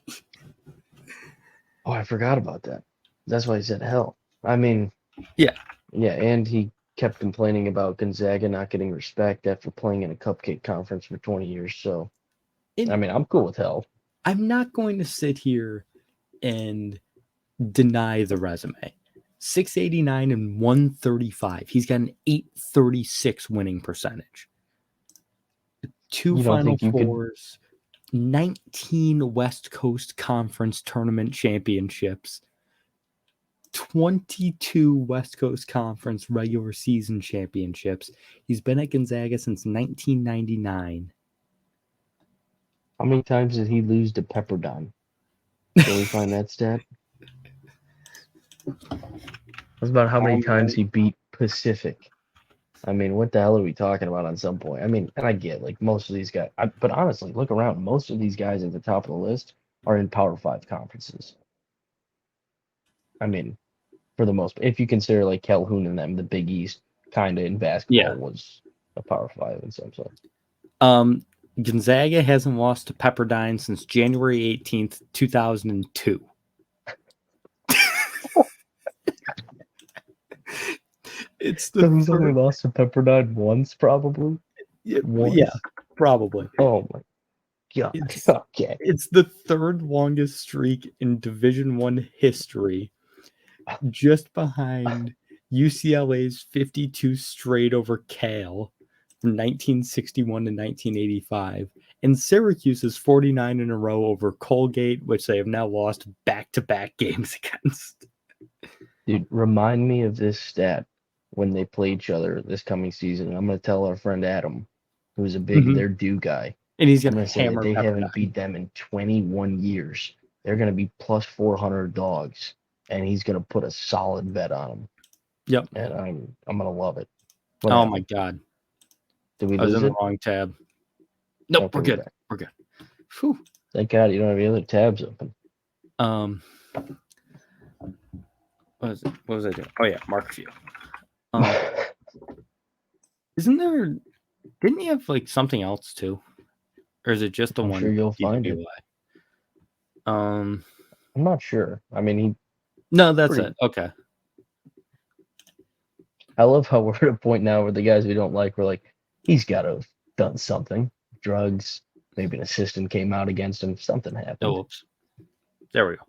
Oh, I forgot about that. That's why he said hell. I mean, yeah, and he kept complaining about Gonzaga not getting respect after playing in a cupcake conference for 20 years. So, I mean, I'm cool with hell. I'm not going to sit here and deny the resume. 689 and 135. He's got an 836 winning percentage. 2 Final Fours, 19 West Coast Conference tournament championships, 22 West Coast Conference regular season championships. He's been at Gonzaga since 1999. How many times did he lose to Pepperdine? Can we find that stat? That's about how many times he beat Pacific. I mean, what the hell are we talking about on some point? I mean, and I get like most of these guys, but honestly, look around. Most of these guys at the top of the list are in Power Five conferences. I mean, for the most, if you consider like Calhoun and them, the Big East kind of in basketball Yeah. was a Power Five in some sense. Gonzaga hasn't lost to Pepperdine since January 18th, 2002. It's the So he's only third. lost to Pepperdine once, probably. Yeah, Once. probably. Oh my god. It's Okay. it's the third longest streak in Division I history, just behind UCLA's 52 straight over Cal from 1961 to 1985, and Syracuse's 49 in a row over Colgate, which they have now lost back-to-back games against. Dude, remind me of this stat when they play each other this coming season. I'm gonna tell our friend Adam, who's a big Mhm. their due guy. And he's I'm going gonna to say that hammer they haven't Pepperdine. beat them in 21 years. They're gonna be plus 400 dogs, and he's gonna put a solid bet on them. Yep. And I'm gonna love it. What Oh my happened? God. Did we I was lose in the it? wrong tab. Nope, Okay, we're we're good. back. We're good. Whew. Thank God you don't have any other tabs open. Um, what was I doing? Oh yeah, mark view. Isn't there? Didn't he have like something else too, or is it just the I'm sure one you'll find it. DWI? Um, I'm not sure. I mean, he no, that's pretty. it. Okay. I love how we're at a point now where the guys we don't like, we're like, he's got to have done something. Drugs, maybe an assistant came out against him. Something Oh, happened. whoops. There we go.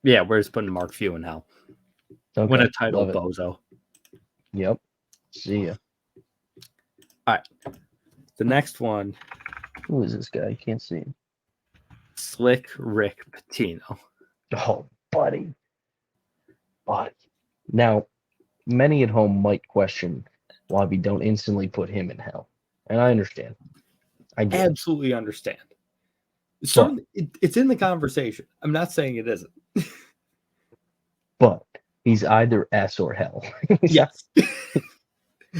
Yeah, we're just putting Mark Few in hell. Win a Okay, title, love it. bozo. Yep. See ya. All right. The next one, Who is this guy? I can't see him. Slick Rick Pitino. Oh, buddy. Buddy. Now, many at home might question why we don't instantly put him in hell. And I understand. I get it. Absolutely understand. But, Certainly, it's in the conversation. I'm not saying it isn't. but he's either S or hell. Yes.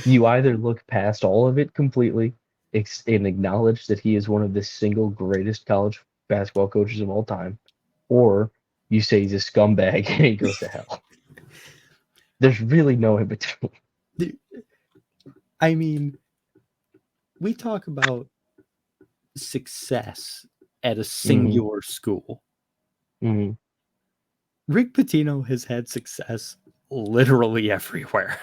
You either look past all of it completely and acknowledge that he is one of the single greatest college basketball coaches of all time, or you say he's a scumbag and he goes to hell. There's really no in between. I mean, we talk about success at a singular school. Mm-hmm. Rick Pitino has had success literally everywhere.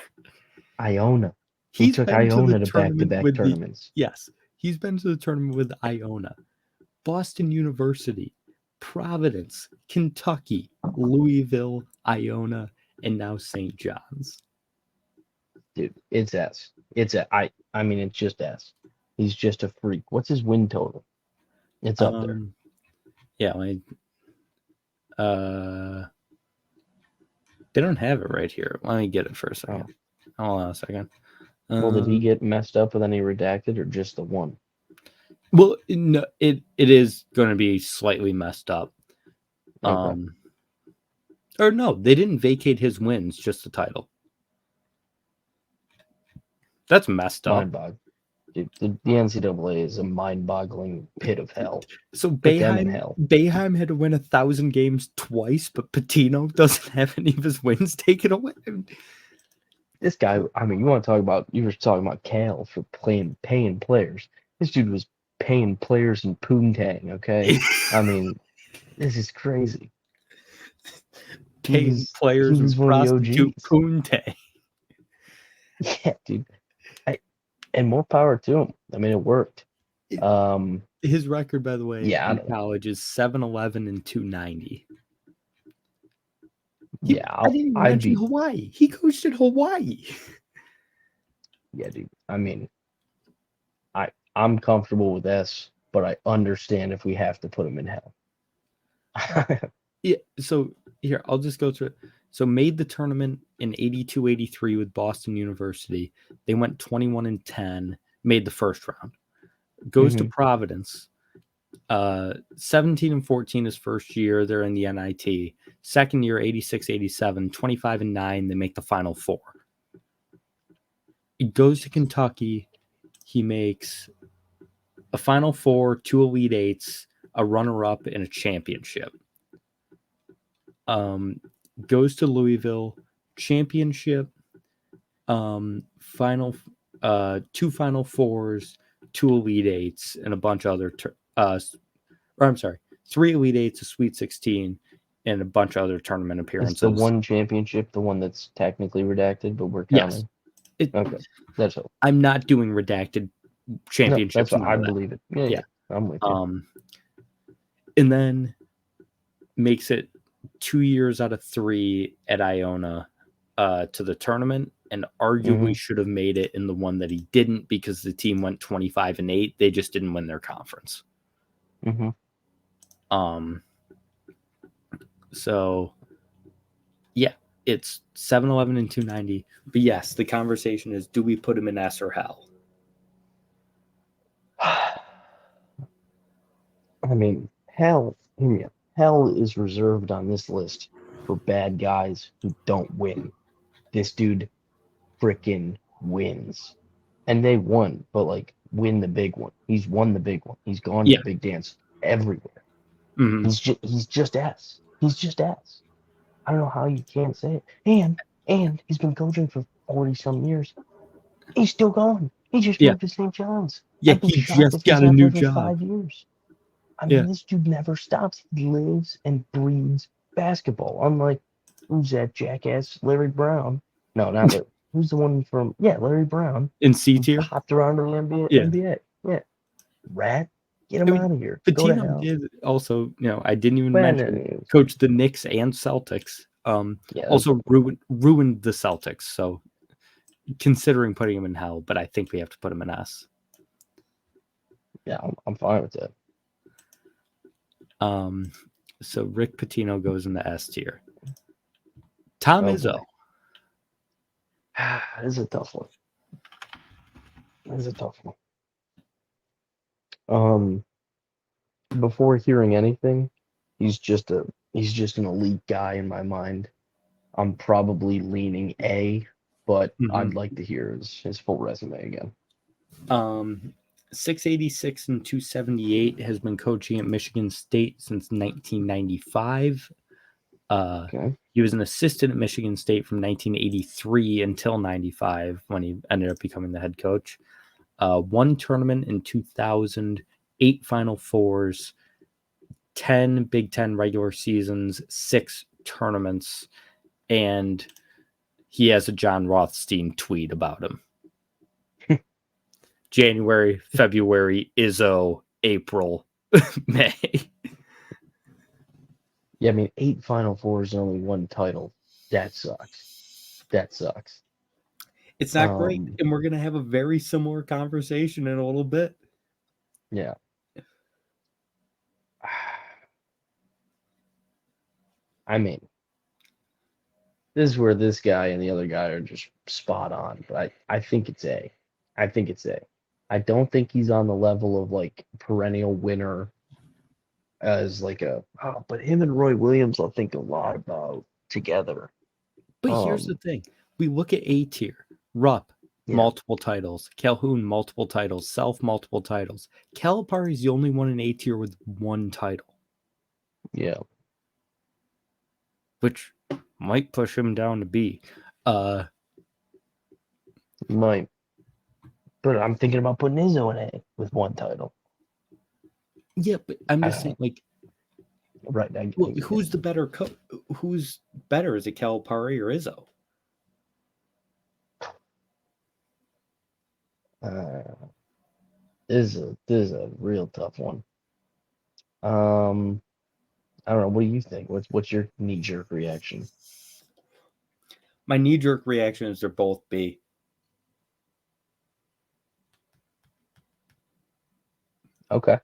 Iona. He He's took been to the Iona to tournament back-to-back with the tournaments. yes, he's been to the tournament with Iona, Boston University, Providence, Kentucky, Louisville, Iona, and now St. John's. Dude, it's S. I mean it's just S. He's just a freak. What's his win total? It's up there. Yeah, they don't have it right here. Let me get it for a second. Hold on a second. Well, did he get messed up with any redacted or just the one? Well, no, it is going to be slightly messed up. Okay. Or no, they didn't vacate his wins, just the title. That's messed up. Mind-boggling. Dude, the NCAA is a mind-boggling pit of hell. So Put them in hell. Boeheim had to win 1,000 games twice, but Pitino doesn't have any of his wins taken away. This guy, I mean, you were talking about Cal for paying players. This dude was paying players in Poontang, okay? I mean, this is crazy. Paying He players and was one of the prostitute OGs. Punte. Yeah, dude. And more power to him. I mean, it worked. His record, by the way, Yeah, in college is 7-11 and 290. Yeah, I didn't even mention Hawaii. He coached at Hawaii. Yeah, dude. I mean, I'm comfortable with S, but I understand if we have to put him in hell. Yeah, so here, I'll just go through it. So made the tournament in 82-83 with Boston University. They went 21-10, made the first round. Goes to Providence, 17 and 14 his first year. They're in the NIT. Second year, 86, 87, 25 and 9. They make the Final Four. He goes to Kentucky. He makes a Final Four, 2 Elite Eights, a runner-up, and a championship. Goes to Louisville, championship, final, 2 Final Fours, 2 Elite Eights, and a bunch of other, 3 Elite Eights, a Sweet 16, and a bunch of other tournament appearances. Is the one championship the one that's technically redacted, but we're counting? Yes. Okay, that's all. I'm not doing redacted championships. No, that's what I believe it. Yeah, I'm with you. And then makes it 2 years out of 3 at Iona to the tournament, and arguably should have made it in the one that he didn't because the team went 25 and 8. They just didn't win their conference. So yeah, it's 7-11 and 290. But yes, the conversation is, do we put him in S or hell? I mean, hell is reserved on this list for bad guys who don't win. This dude freaking wins. And they won, but like win the big one. He's won the big one. He's gone to the big dance everywhere. He's just S. He's just S. I don't know how you can't say it. And he's been coaching for 40-some years. He's still going. He just moved to St. John's. Yeah, he just got a new job. 5 years. I mean, this dude never stops. He lives and breathes basketball. Unlike, who's that jackass, Larry Brown? No, not Larry. Who's the one from, Larry Brown. In C tier? Hopped around to the NBA. Yeah. Rat. Get him out of here. Patino did also, I didn't even mention, coach the Knicks and Celtics. Also ruined the Celtics. So considering putting him in hell, but I think we have to put him in S. Yeah, I'm fine with that. So Rick Pitino goes in the S tier. Tom Izzo. This is a tough one. Before hearing anything, he's just an elite guy in my mind. I'm probably leaning A, but I'd like to hear his full resume again. 686 and 278, has been coaching at Michigan State since 1995. He was an assistant at Michigan State from 1983 until 95 when he ended up becoming the head coach. One tournament in 2000, 8 Final Fours, 10 Big Ten regular seasons, 6 tournaments, and he has a John Rothstein tweet about him. January, February, Izzo, April, May. Yeah, I mean, 8 Final Fours and only 1 title. That sucks. It's not great, and we're going to have a very similar conversation in a little bit. Yeah. I mean, this is where this guy and the other guy are just spot on, but I think it's A. I don't think he's on the level of like perennial winner as like but him and Roy Williams I'll think a lot about together. But here's the thing. We look at A tier. Rupp, multiple titles. Calhoun, multiple titles. Self, multiple titles. Calipari's the only one in A tier with 1 title. Yeah. Which might push him down to B. Might. But I'm thinking about putting Izzo in A with 1 title. Yeah, but I'm just saying, like, right. Who's the better coach? Who's better? Is it Calipari or Izzo? This is a real tough one. I don't know. What do you think? What's your knee-jerk reaction? My knee-jerk reaction is they're both B. Okay.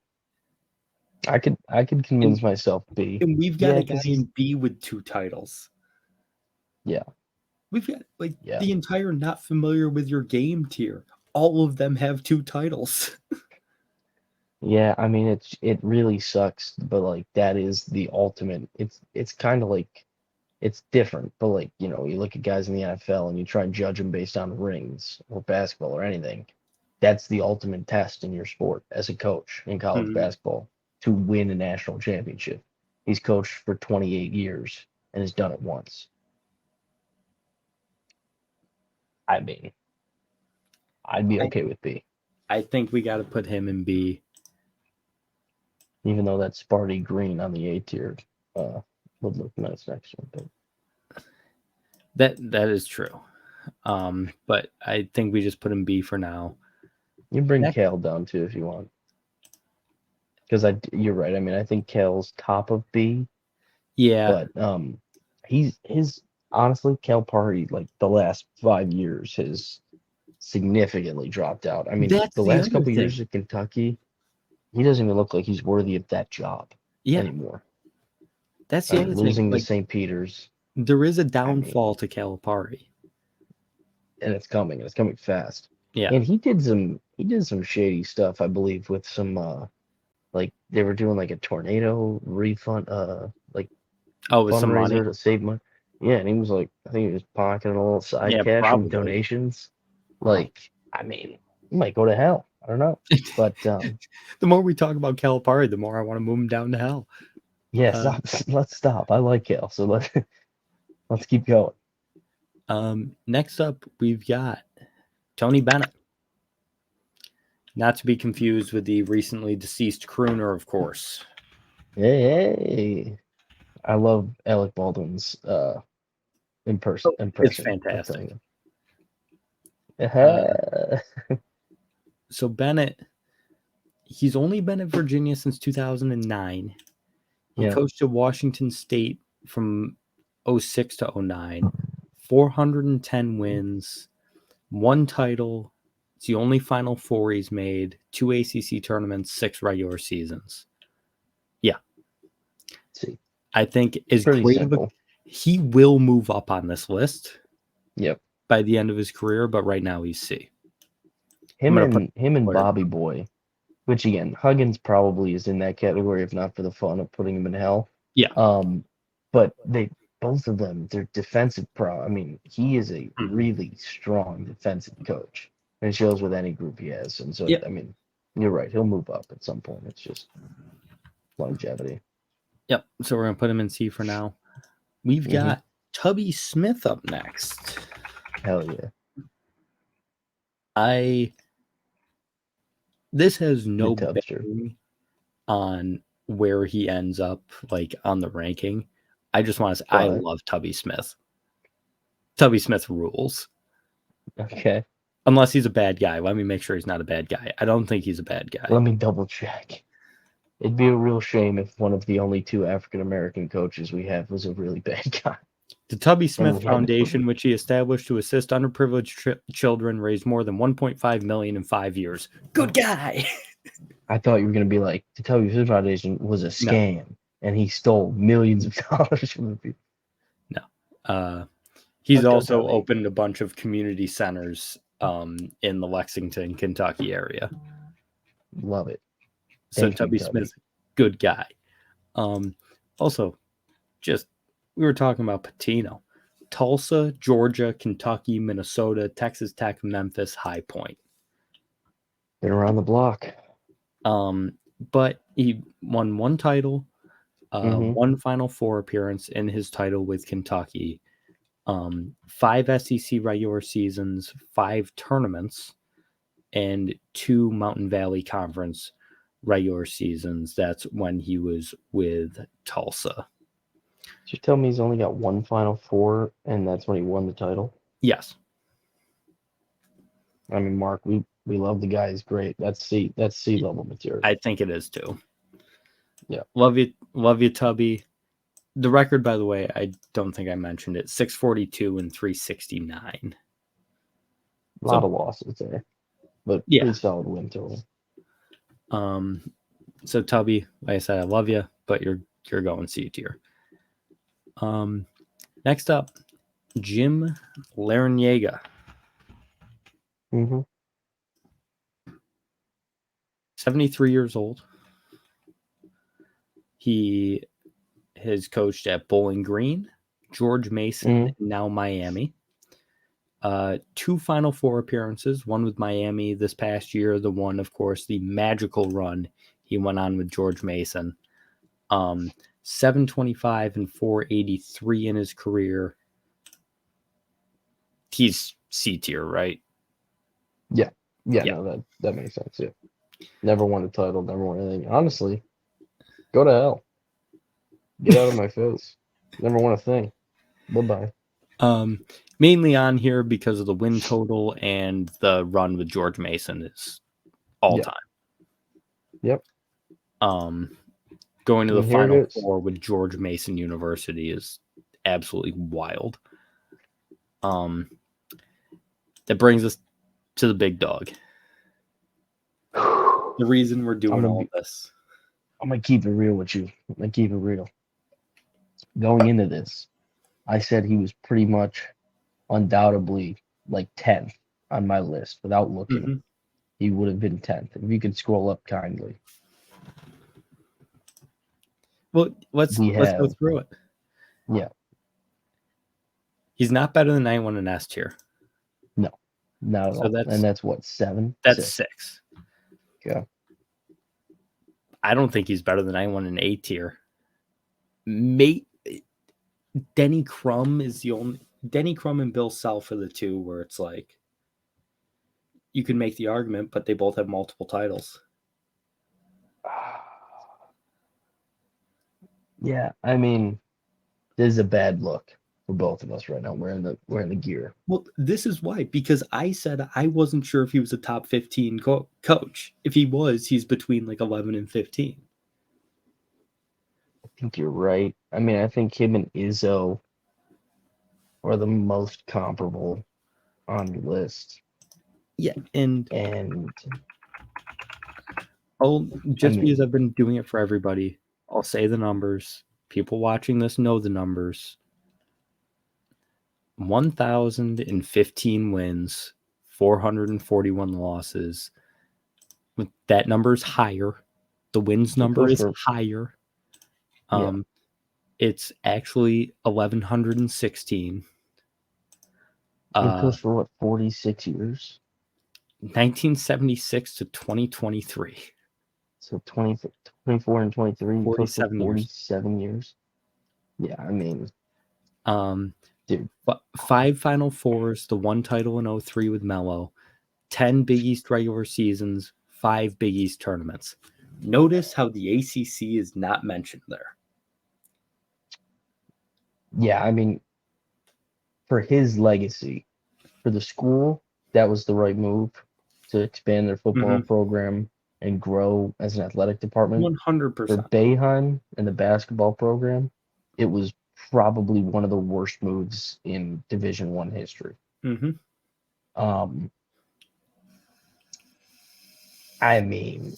I could convince myself B. And we've got a guy in B with 2 titles. Yeah. We've got the entire not familiar with your game tier. All of them have 2 titles. Yeah, I mean it really sucks, but like that is the ultimate. It's kind of like it's different, but like, you know, you look at guys in the NFL and you try and judge them based on rings or basketball or anything. That's the ultimate test in your sport as a coach in college Mhm. basketball to win a national championship. He's coached for 28 years and has done it once. I mean, I'd be I okay with B, I think we got to put him in B. even though that Sparty Green on the A tier would look nice next to him. But That is true. But I think we just put him B for now. you bring Next, Kale down too if you want, because you're right. I mean, I think Kale's top of B, yeah, but he's his honestly Calipari like the last 5 years has significantly dropped out. I mean, that's the the last other couple years thing. at Kentucky, he doesn't even look like he's worthy of that job Yeah, anymore. that's I the mean, other thing. losing to Like St. Peter's, there is a I mean, downfall to Calipari. and it's coming fast. Yeah. And he did some shady stuff, I believe, with some like they were doing like a tornado refund like Oh, with some money. fundraiser to save money. Yeah, and he was like, I think he was pocketing a little side Yeah, cash from probably. donations. Like, I mean, he might go to hell. I don't know. But The more we talk about Calipari, the more I want to move him down to hell. yeah, Uh, stop. Let's stop. I like Kale, so let's keep going. Next up, we've got Tony Bennett. Not to be confused with the recently deceased crooner, of course. Hey, I love Alec Baldwin's Oh, it's impression of fantastic. Tony. Uh, Yeah, so Bennett, he's only been at Virginia since 2009. He coached at Washington State from '06 to '09. 410 wins, one title. It's the only Final Four he's made, two ACC tournaments, six regular seasons. Yeah, see, I think as pretty great of a simple. he will move up on this list Yep. by the end of his career, but right now he's C. I'm gonna put Him and players. Bobby Boy, which again, Huggins probably is in that category, if not for the fun of putting him in hell. Yeah. Um, but they both of them, they're defensive pro. I mean, he is a Mhm. really strong defensive coach, and it shows with any group he has. And so, Yep. I mean, you're right, he'll move up at some point. It's just longevity. Yep. So we're gonna put him in C for now. We've Hmm. got Tubby Smith up next. Hell yeah, I This has the no Tubster. bearing on where he ends up, like on the ranking. I just want to say I But love Tubby Smith. Tubby Smith rules. okay, Unless he's a bad guy. Let me make sure he's not a bad guy. I don't think he's a bad guy. let me double check. It'd be a real shame if one of the only two African American coaches we have was a really bad guy, The Tubby and Smith we had to. Foundation, which he established to assist underprivileged children, raised more than 1.5 million in 5 years. Good guy. I thought you were going to be like, to tell you his foundation was a No, scam and he stole millions of dollars from the people. no. He's Let's go, also Tubby. opened a bunch of community centers in the Lexington, Kentucky area. Love it. So Thank you, Tubby Smith, Tubby. good guy. Also, just we were talking about Patino. Tulsa, Georgia, Kentucky, Minnesota, Texas Tech, Memphis, High Point. Been around the block. But he won one title, Mm-hmm. one Final Four appearance in his title with Kentucky, five SEC regular seasons, five tournaments, and two Mountain Valley Conference regular seasons. That's when he was with Tulsa. Did you tell me he's only got one Final Four and that's when he won the title? Yes, I mean, Mark, we love the guy. He's great. That's C level I material. think it is too. Yeah. Love you, Tubby. The record, by the way, I don't think I mentioned it: 642 and 369. A So lot of losses there, but yeah. pretty solid win total. So Tubby, like I said, I love you, but you're going C tier. Next up, Jim Larinaga. Mm-hmm. 73 years old. He has coached at Bowling Green, George Mason, and now Miami. 2 Final Four appearances, one with Miami this past year, the one, of course, the magical run he went on with George Mason. 725 and 483 in his career. He's C tier, right? Yeah. No, that makes sense. Yeah, never won a title, never won anything. Honestly, go to hell. Get out of my face. Never won a thing. Bye-bye. Mainly on here because of the win total and the run with George Mason is all time. Yep. Going to the Final Four with George Mason University is absolutely wild. That brings us to the big dog. The reason we're doing all this. I'm going to keep it real with you. I'm going to keep it real. Going into this, I said he was pretty much undoubtedly like 10th on my list without looking. Mm-hmm. He would have been 10th. If you could scroll up kindly. Well, let's go through it. Yeah. He's not better than 91 in S tier. No, not at all. And that's what, 7? That's 6. Okay. I don't think he's better than 91 in A tier. Denny Crum is the only. Denny Crum and Bill Self are the two where it's like you can make the argument, but they both have multiple titles. Yeah, I mean, this is a bad look for both of us right now. We're in the gear. Well, this is why, because I said I wasn't sure if he was a top 15 coach. If he was, he's between like 11 and 15. I think you're right. I mean, I think him and Izzo are the most comparable on the list. Yeah, and because I've been doing it for everybody, I'll say the numbers. People watching this know the numbers. 1,015 wins, 441 losses. That number is higher. The wins number is higher. It's actually 1,116. It goes for what, 46 years? 1976 to 2023. So 24 and 23. 47 years. Yeah, I mean, dude, 5 Final Fours, the 1 title in 2003 with Melo, 10 Big East regular seasons, 5 Big East tournaments. Notice how the ACC is not mentioned there. Yeah, I mean, for his legacy, for the school, that was the right move to expand their football program and grow as an athletic department. 100%. For Boeheim and the basketball program, it was probably one of the worst moves in Division I history. I mean,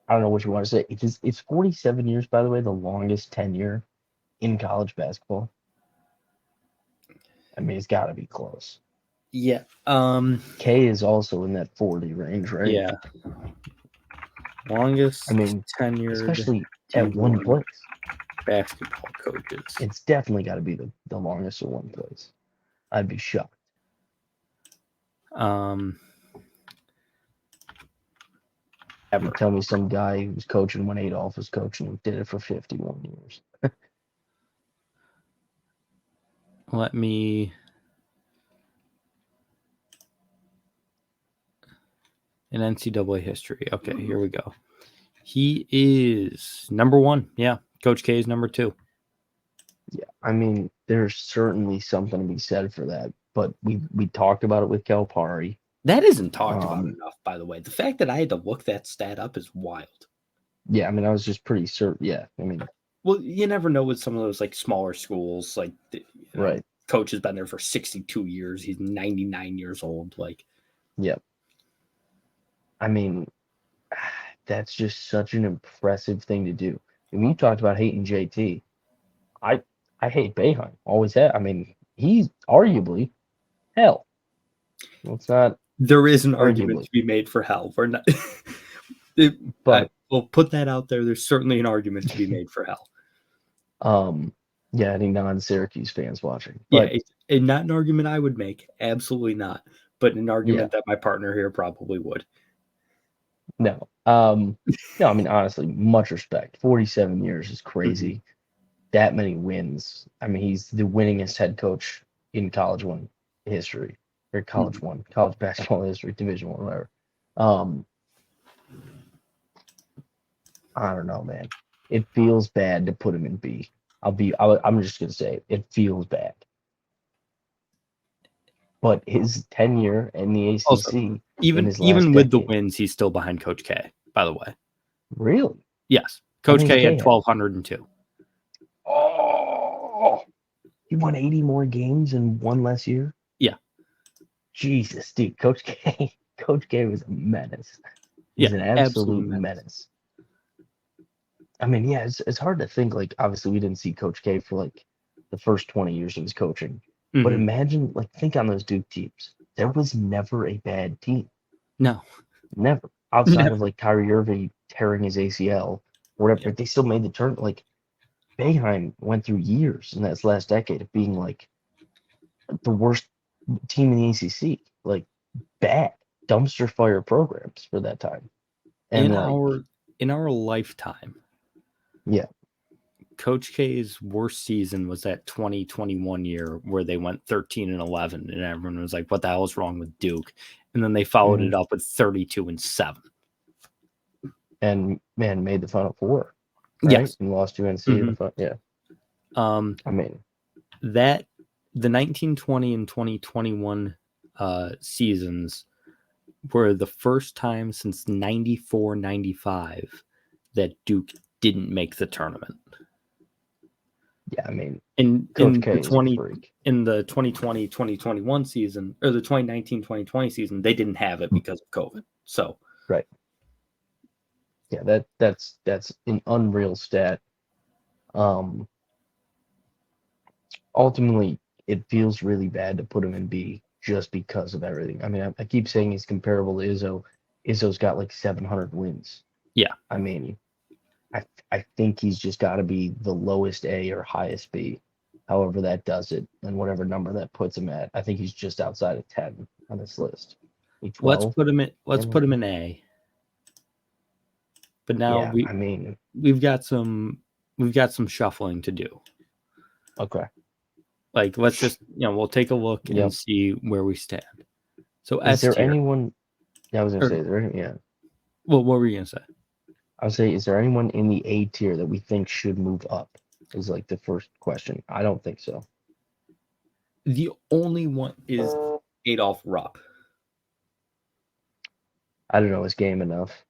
I don't know what you want to say. It's 47 years, by the way, the longest tenure in college basketball. I mean, it's got to be close. Yeah. K is also in that 40 range, right? Yeah. Longest tenured, especially at one place. Basketball coaches. It's definitely got to be the longest at one place. I'd be shocked. You tell me some guy who was coaching when Adolph was coaching who did it for 51 years. Let me. In NCAA history. Okay, here we go. He is number 1. Yeah, Coach K is number 2. Yeah, I mean, there's certainly something to be said for that. But we talked about it with Calipari. That isn't talked about enough, by the way. The fact that I had to look that stat up is wild. Yeah, I mean, I was just pretty certain. Yeah, I mean. Well, you never know with some of those like smaller schools. Like, right. Coach has been there for 62 years. He's 99 years old. Like, yep. I mean, that's just such an impressive thing to do. I mean, you talked about hating JT. I hate Boeheim. Always have. I mean, he's arguably hell. It's not. There is an argument to be made for hell. We're not. But We'll put that out there. There's certainly an argument to be made for hell. yeah, any non-Syracuse fans watching. Yeah, But it's not an argument I would make. Absolutely not. But an argument yeah, that my partner here probably would. no. No, I mean honestly, much respect. 47 years is crazy. That many wins. I mean, he's the winningest head coach in college one history, or college basketball history, Division One, whatever. I don't know, man. It feels bad to put him in B. I'm just gonna say it feels bad. But his tenure in the Also, ACC in his last even with the decade, wins, he's still behind Coach K, by the way. really? Yes. How Coach many does K had K have? 1,202. Oh, he won 80 more games in one less year. Yeah. Jesus, dude, Coach K, Coach K was a menace. He's Yeah, an absolute absolutely. menace. I mean, yeah, it's hard to think. Like, obviously, we didn't see Coach K for like the first 20 years of his coaching. But imagine, like, think on those Duke teams. There was never a bad team. No. Never. Outside of like Kyrie Irving tearing his ACL, or whatever, Yeah. but they still made the turn. Like, Boeheim went through years in that last decade of being like the worst team in the ACC. Like, bad dumpster fire programs for that time. And In our lifetime, yeah, Coach K's worst season was that 2021 year where they went 13-11, and everyone was like, "What the hell is wrong with Duke?" And then they followed it up with 32-7. And man, made the Final Four, right? Yes. And lost to NC in the final. Yeah. I mean, that the 1920 and 2021 seasons were the first time since 94-95 that Duke didn't make the tournament. yeah, I mean, In Coach in K the is a freak. in the 2020-2021 season, or the 2019-2020 season, they didn't have it because of COVID. So Right. Yeah, that's an unreal stat. Ultimately, it feels really bad to put him in B just because of everything. I mean, I keep saying he's comparable to Izzo. Izzo's got like 700 wins. yeah, I mean, I think he's just got to be the lowest A or highest B, however that does it, and whatever number that puts him at. I think he's just outside of 10 on this list. let's 12. put him in A. But now Yeah, I mean, we've got some shuffling to do. okay. Like, let's just, we'll take a look Yep. and see where we stand. So Is S there tier. anyone? Yeah, I was gonna say, is there yeah. Well, what were you gonna say? I would say, is there anyone in the A tier that we think should move up? Is like the first question. I don't think so. The only one is Adolph Rupp. I don't know his game enough.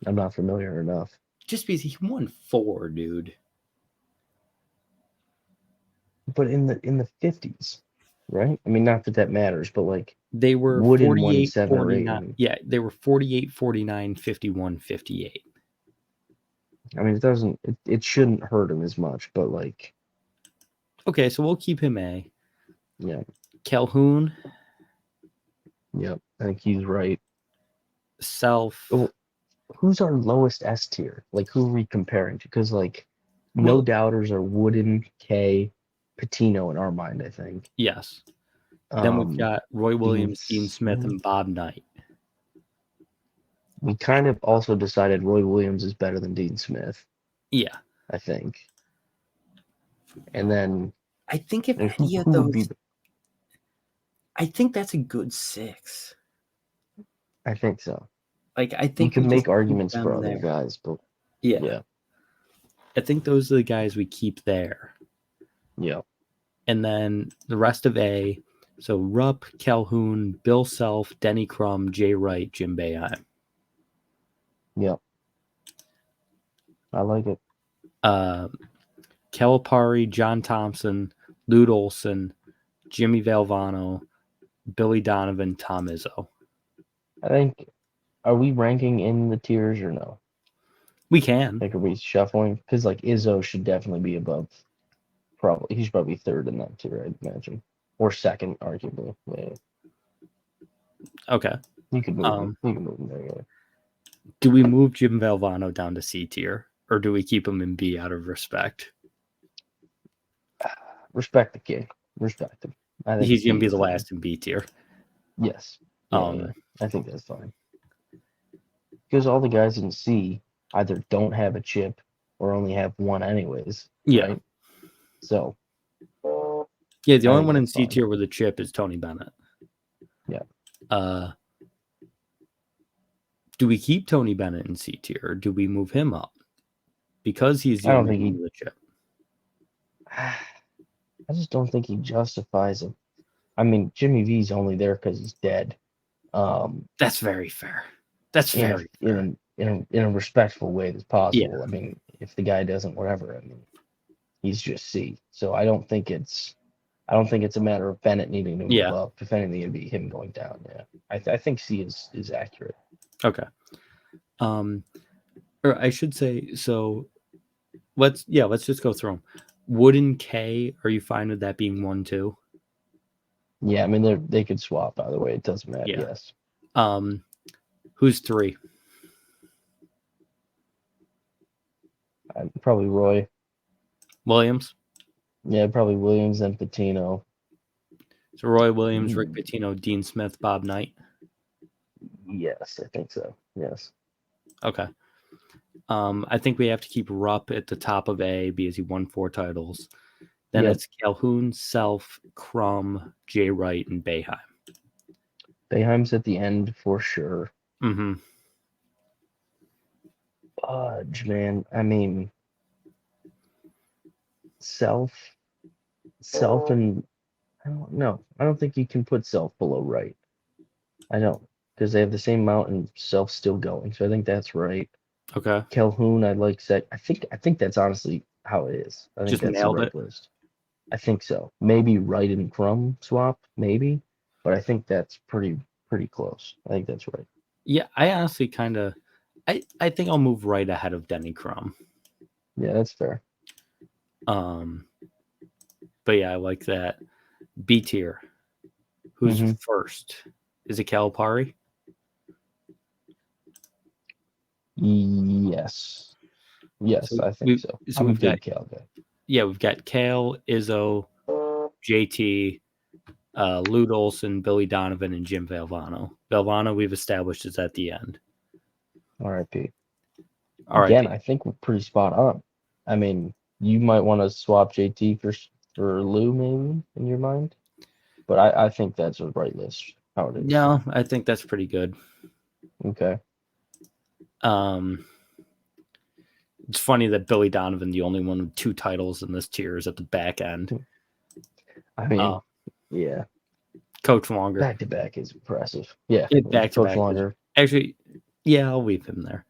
I'm not familiar enough. Just because he won 4, dude. But in the 50s, right? I mean, not that that matters, but like They were Wooden won 48, 7 or 8. 49. Yeah, they were 48, 49, 51, 58. I mean, it doesn't. It shouldn't hurt him as much, but like, Okay, so we'll keep him A. yeah, Calhoun, yep. I think he's right. Self. Oh, who's our lowest S tier? Like, who are we comparing to? Because like, no Well, doubters are Wooden, K, Patino in our mind. I think. yes. Then we've got Roy Williams, Dean Smith, Smith. and Bob Knight. We kind of also decided Roy Williams is better than Dean Smith. Yeah. I think. And then I think if who any of would those, be? I think that's a good 6. I think so. Like, I We think could we make just keep arguments for them other there. guys, but Yeah. I think those are the guys we keep there. Yeah. And then the rest of A, so Rupp, Calhoun, Bill Self, Denny Crum, Jay Wright, Jim Boeheim. Yep. I like it. Calipari, John Thompson, Lute Olson, Jimmy Valvano, Billy Donovan, Tom Izzo. I think, are we ranking in the tiers or no? We can. Like, are we shuffling? Because like Izzo should definitely be above. Probably he should probably be third in that tier, I'd imagine, or second, arguably. Yeah. Okay. You could move him. You can move him there. Yeah. Do we move Jim Valvano down to C tier, or do we keep him in B out of respect? Respect the kid. Respect him. I think He's C going to be is the fine. last in B tier. Yes. Yeah. I think that's fine. Because all the guys in C either don't have a chip or only have one anyways, Yeah. right? So Yeah, the I only think one in that's C fine. tier with a chip is Tony Bennett. Yeah. Do we keep Tony Bennett in C tier, or do we move him up? Because he's the I don't only think one he. with a chip. I just don't think he justifies it. I mean, Jimmy V's only there because he's dead. That's very fair. That's very fair. In a respectful way that's Yeah. possible. I mean, if the guy doesn't, whatever. I mean, he's just C. So I don't think it's a matter of Bennett needing to move Yeah. up. If anything, it'd be him going down. Yeah, I think C is accurate. Okay. Or I should say, so let's just go through them. Wood and K, are you fine with that being 1, 2? Yeah, I mean they could swap either way. It doesn't matter. Yeah. Yes. Who's 3? Probably Roy. Williams. Yeah, probably Williams and Patino. So Roy Williams, Rick Pitino, Dean Smith, Bob Knight. Yes, I think so. Yes. Okay. I think we have to keep Rupp at the top of A because he won 4 titles. Then it's Calhoun, Self, Crum, Jay Wright, and Boeheim. Boeheim's at the end for sure. Mm-hmm. Fudge, man. I mean, Self, and I don't know. I don't think you can put Self below Wright. I don't, because they have the same amount and Self's still going. So I think that's right. Okay. Calhoun, I'd like set. I think that's honestly how it is. I think Just that's the nailed right it. list. I think so. Maybe Wright and Crum swap, maybe, but I think that's pretty close. I think that's right. Yeah, I honestly kind of, I think I'll move Wright ahead of Denny Crum. Yeah, that's fair. But yeah, I like that. B tier. Who's first? Is it Calipari? Yes. Yes, So I think so. I'm a big Cal guy. Yeah, we've got Cal, Izzo, JT, Lute Olson, Billy Donovan, and Jim Valvano. Valvano, we've established, is at the end. R.I.P. R.I.P. Again, I think we're pretty spot on. I mean, you might want to swap JT for Lou, maybe, in your mind. But I think that's a right list, how it is. No, I think that's pretty good. Okay. It's funny that Billy Donovan, the only one with 2 titles in this tier, is at the back end. I mean, yeah. Coach Longer. Back to back is impressive. Yeah. Back to Coach back. Longer. Actually, yeah, I'll leave him there.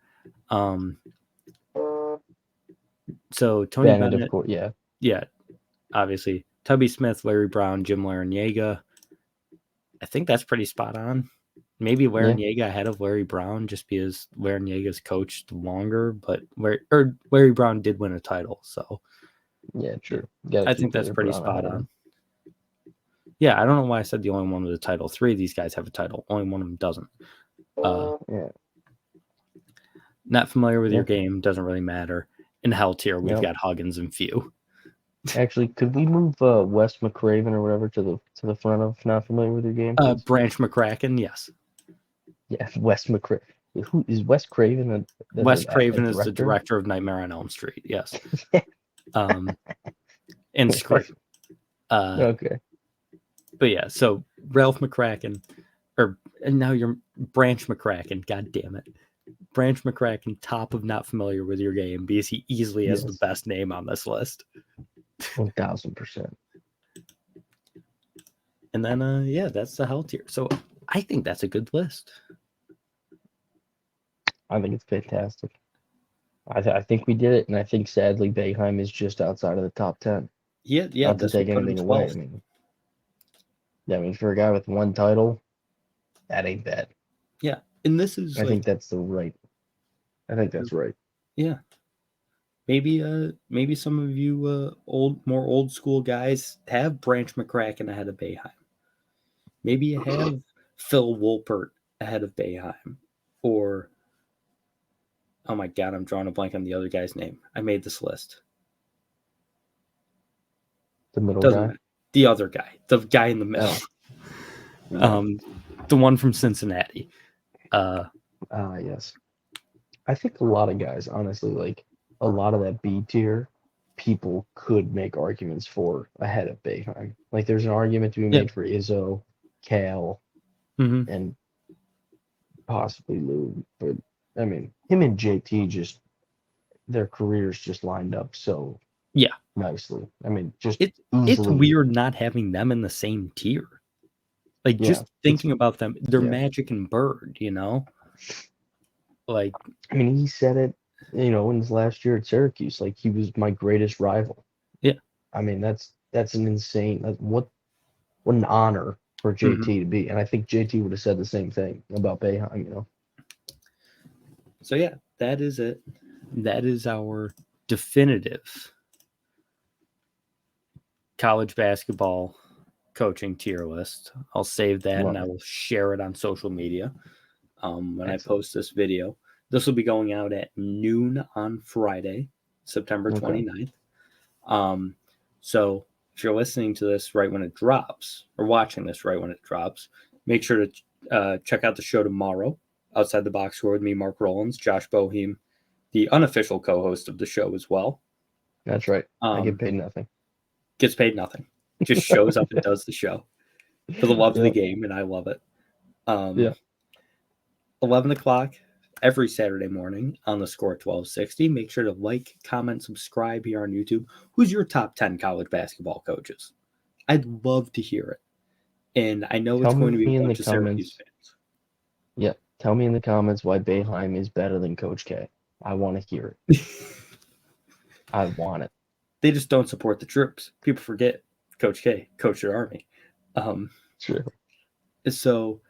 So Tony Bennett, of course, yeah. Yeah, obviously. Tubby Smith, Larry Brown, Jim Larrañaga. I think that's pretty spot on. Maybe Larrañaga ahead of Larry Brown just because Larrañaga's coached longer, but Larry Brown did win a title, so yeah, true. I think that's pretty spot on. Yeah, I don't know why I said the only one with a title. 3 of these guys have a title. Only one of them doesn't. Yeah. Not familiar with your game, doesn't really matter. In Hell tier, we've got Huggins and Few. Actually, could we move Wes McCraven or whatever to the front of not familiar with your game? Branch McCracken, yes. Yeah, Wes McCraven. Who is Wes Craven? Wes Craven is the director of Nightmare on Elm Street. Yes. And Scream. Okay. But yeah, so Ralph McCracken, and now you're Branch McCracken. God damn it. Branch McCracken, top of not familiar with your game because he easily has the best name on this list. 1000%. And then, that's the Hell tier. So I think that's a good list. I think it's fantastic. I think we did it, and I think sadly Boeheim is just outside of the top 10. Yeah. Not to take anything away. I mean, for a guy with 1 title, that ain't bad. Yeah, and this is. I think that's right. Yeah. Maybe some of you more old school guys have Branch McCracken ahead of Boeheim. Maybe you have Phil Wolpert ahead of Boeheim, or Oh my God, I'm drawing a blank on the other guy's name. I made this list. The middle Doesn't guy. matter. The other guy, the guy in the middle. Oh. The one from Cincinnati. Yes. I think a lot of guys, honestly, like a lot of that B tier, people could make arguments for ahead of Boeheim. Like there's an argument to be Yeah. made for Izzo, Cal, Mm-hmm. and possibly Lou. But I mean, him and JT just their careers just lined up so Yeah. nicely. I mean, just It's easily. weird not having them in the same tier. Like Yeah, just thinking about them, they're yeah. Magic and Bird, you know? Like, I mean, he said it, in his last year at Syracuse, like he was my greatest rival. yeah. I mean, that's an insane. What an honor for Mm-hmm. JT to be. And I think JT would have said the same thing about Boeheim. So yeah, that is it. That is our definitive college basketball coaching tier list. I'll save that and I will share it on social media when I post this video. This will be going out at noon on Friday, September 29th. So if you're listening to this right when it drops or watching this right when it drops, make sure to check out the show tomorrow, Outside the Box Score with me, Mark Rowlands, Josh Boehme, the unofficial co-host of the show as well. That's right. I get paid nothing. Gets paid nothing. Just shows up and does the show for the love of the game, and I love it. 11 o'clock every Saturday morning on the Score 1260. Make sure to like, comment, subscribe here on YouTube. Who's your top 10 college basketball coaches? I'd love to hear it. And I know it's going to be a bunch of Syracuse fans. Yeah. Tell me in the comments why Boeheim is better than Coach K. I want to hear it. I want it. They just don't support the troops. People forget Coach K, coached their Army. True. So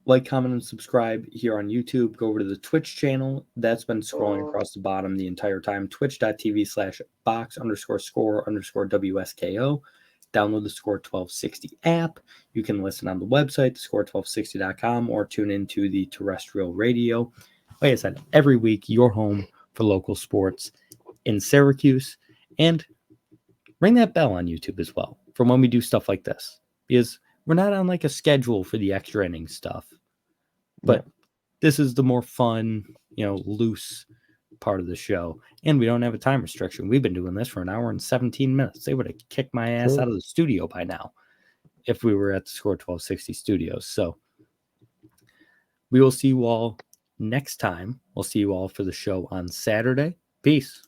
like, comment, and subscribe here on YouTube. Go over to the Twitch channel. That's been scrolling across the bottom the entire time. Twitch.tv/box_score_WSKO. Download the Score 1260 app. You can listen on the website, score1260.com, or tune into the terrestrial radio. Like I said, every week, you're home for local sports in Syracuse. And ring that bell on YouTube as well for when we do stuff like this. Because we're not on like a schedule for the extra innings stuff. But this is the more fun, loose part of the show. And we don't have a time restriction. We've been doing this for an hour and 17 minutes. They would have kicked my ass out of the studio by now if we were at the Score 1260 studios. So we will see you all next time. We'll see you all for the show on Saturday. Peace.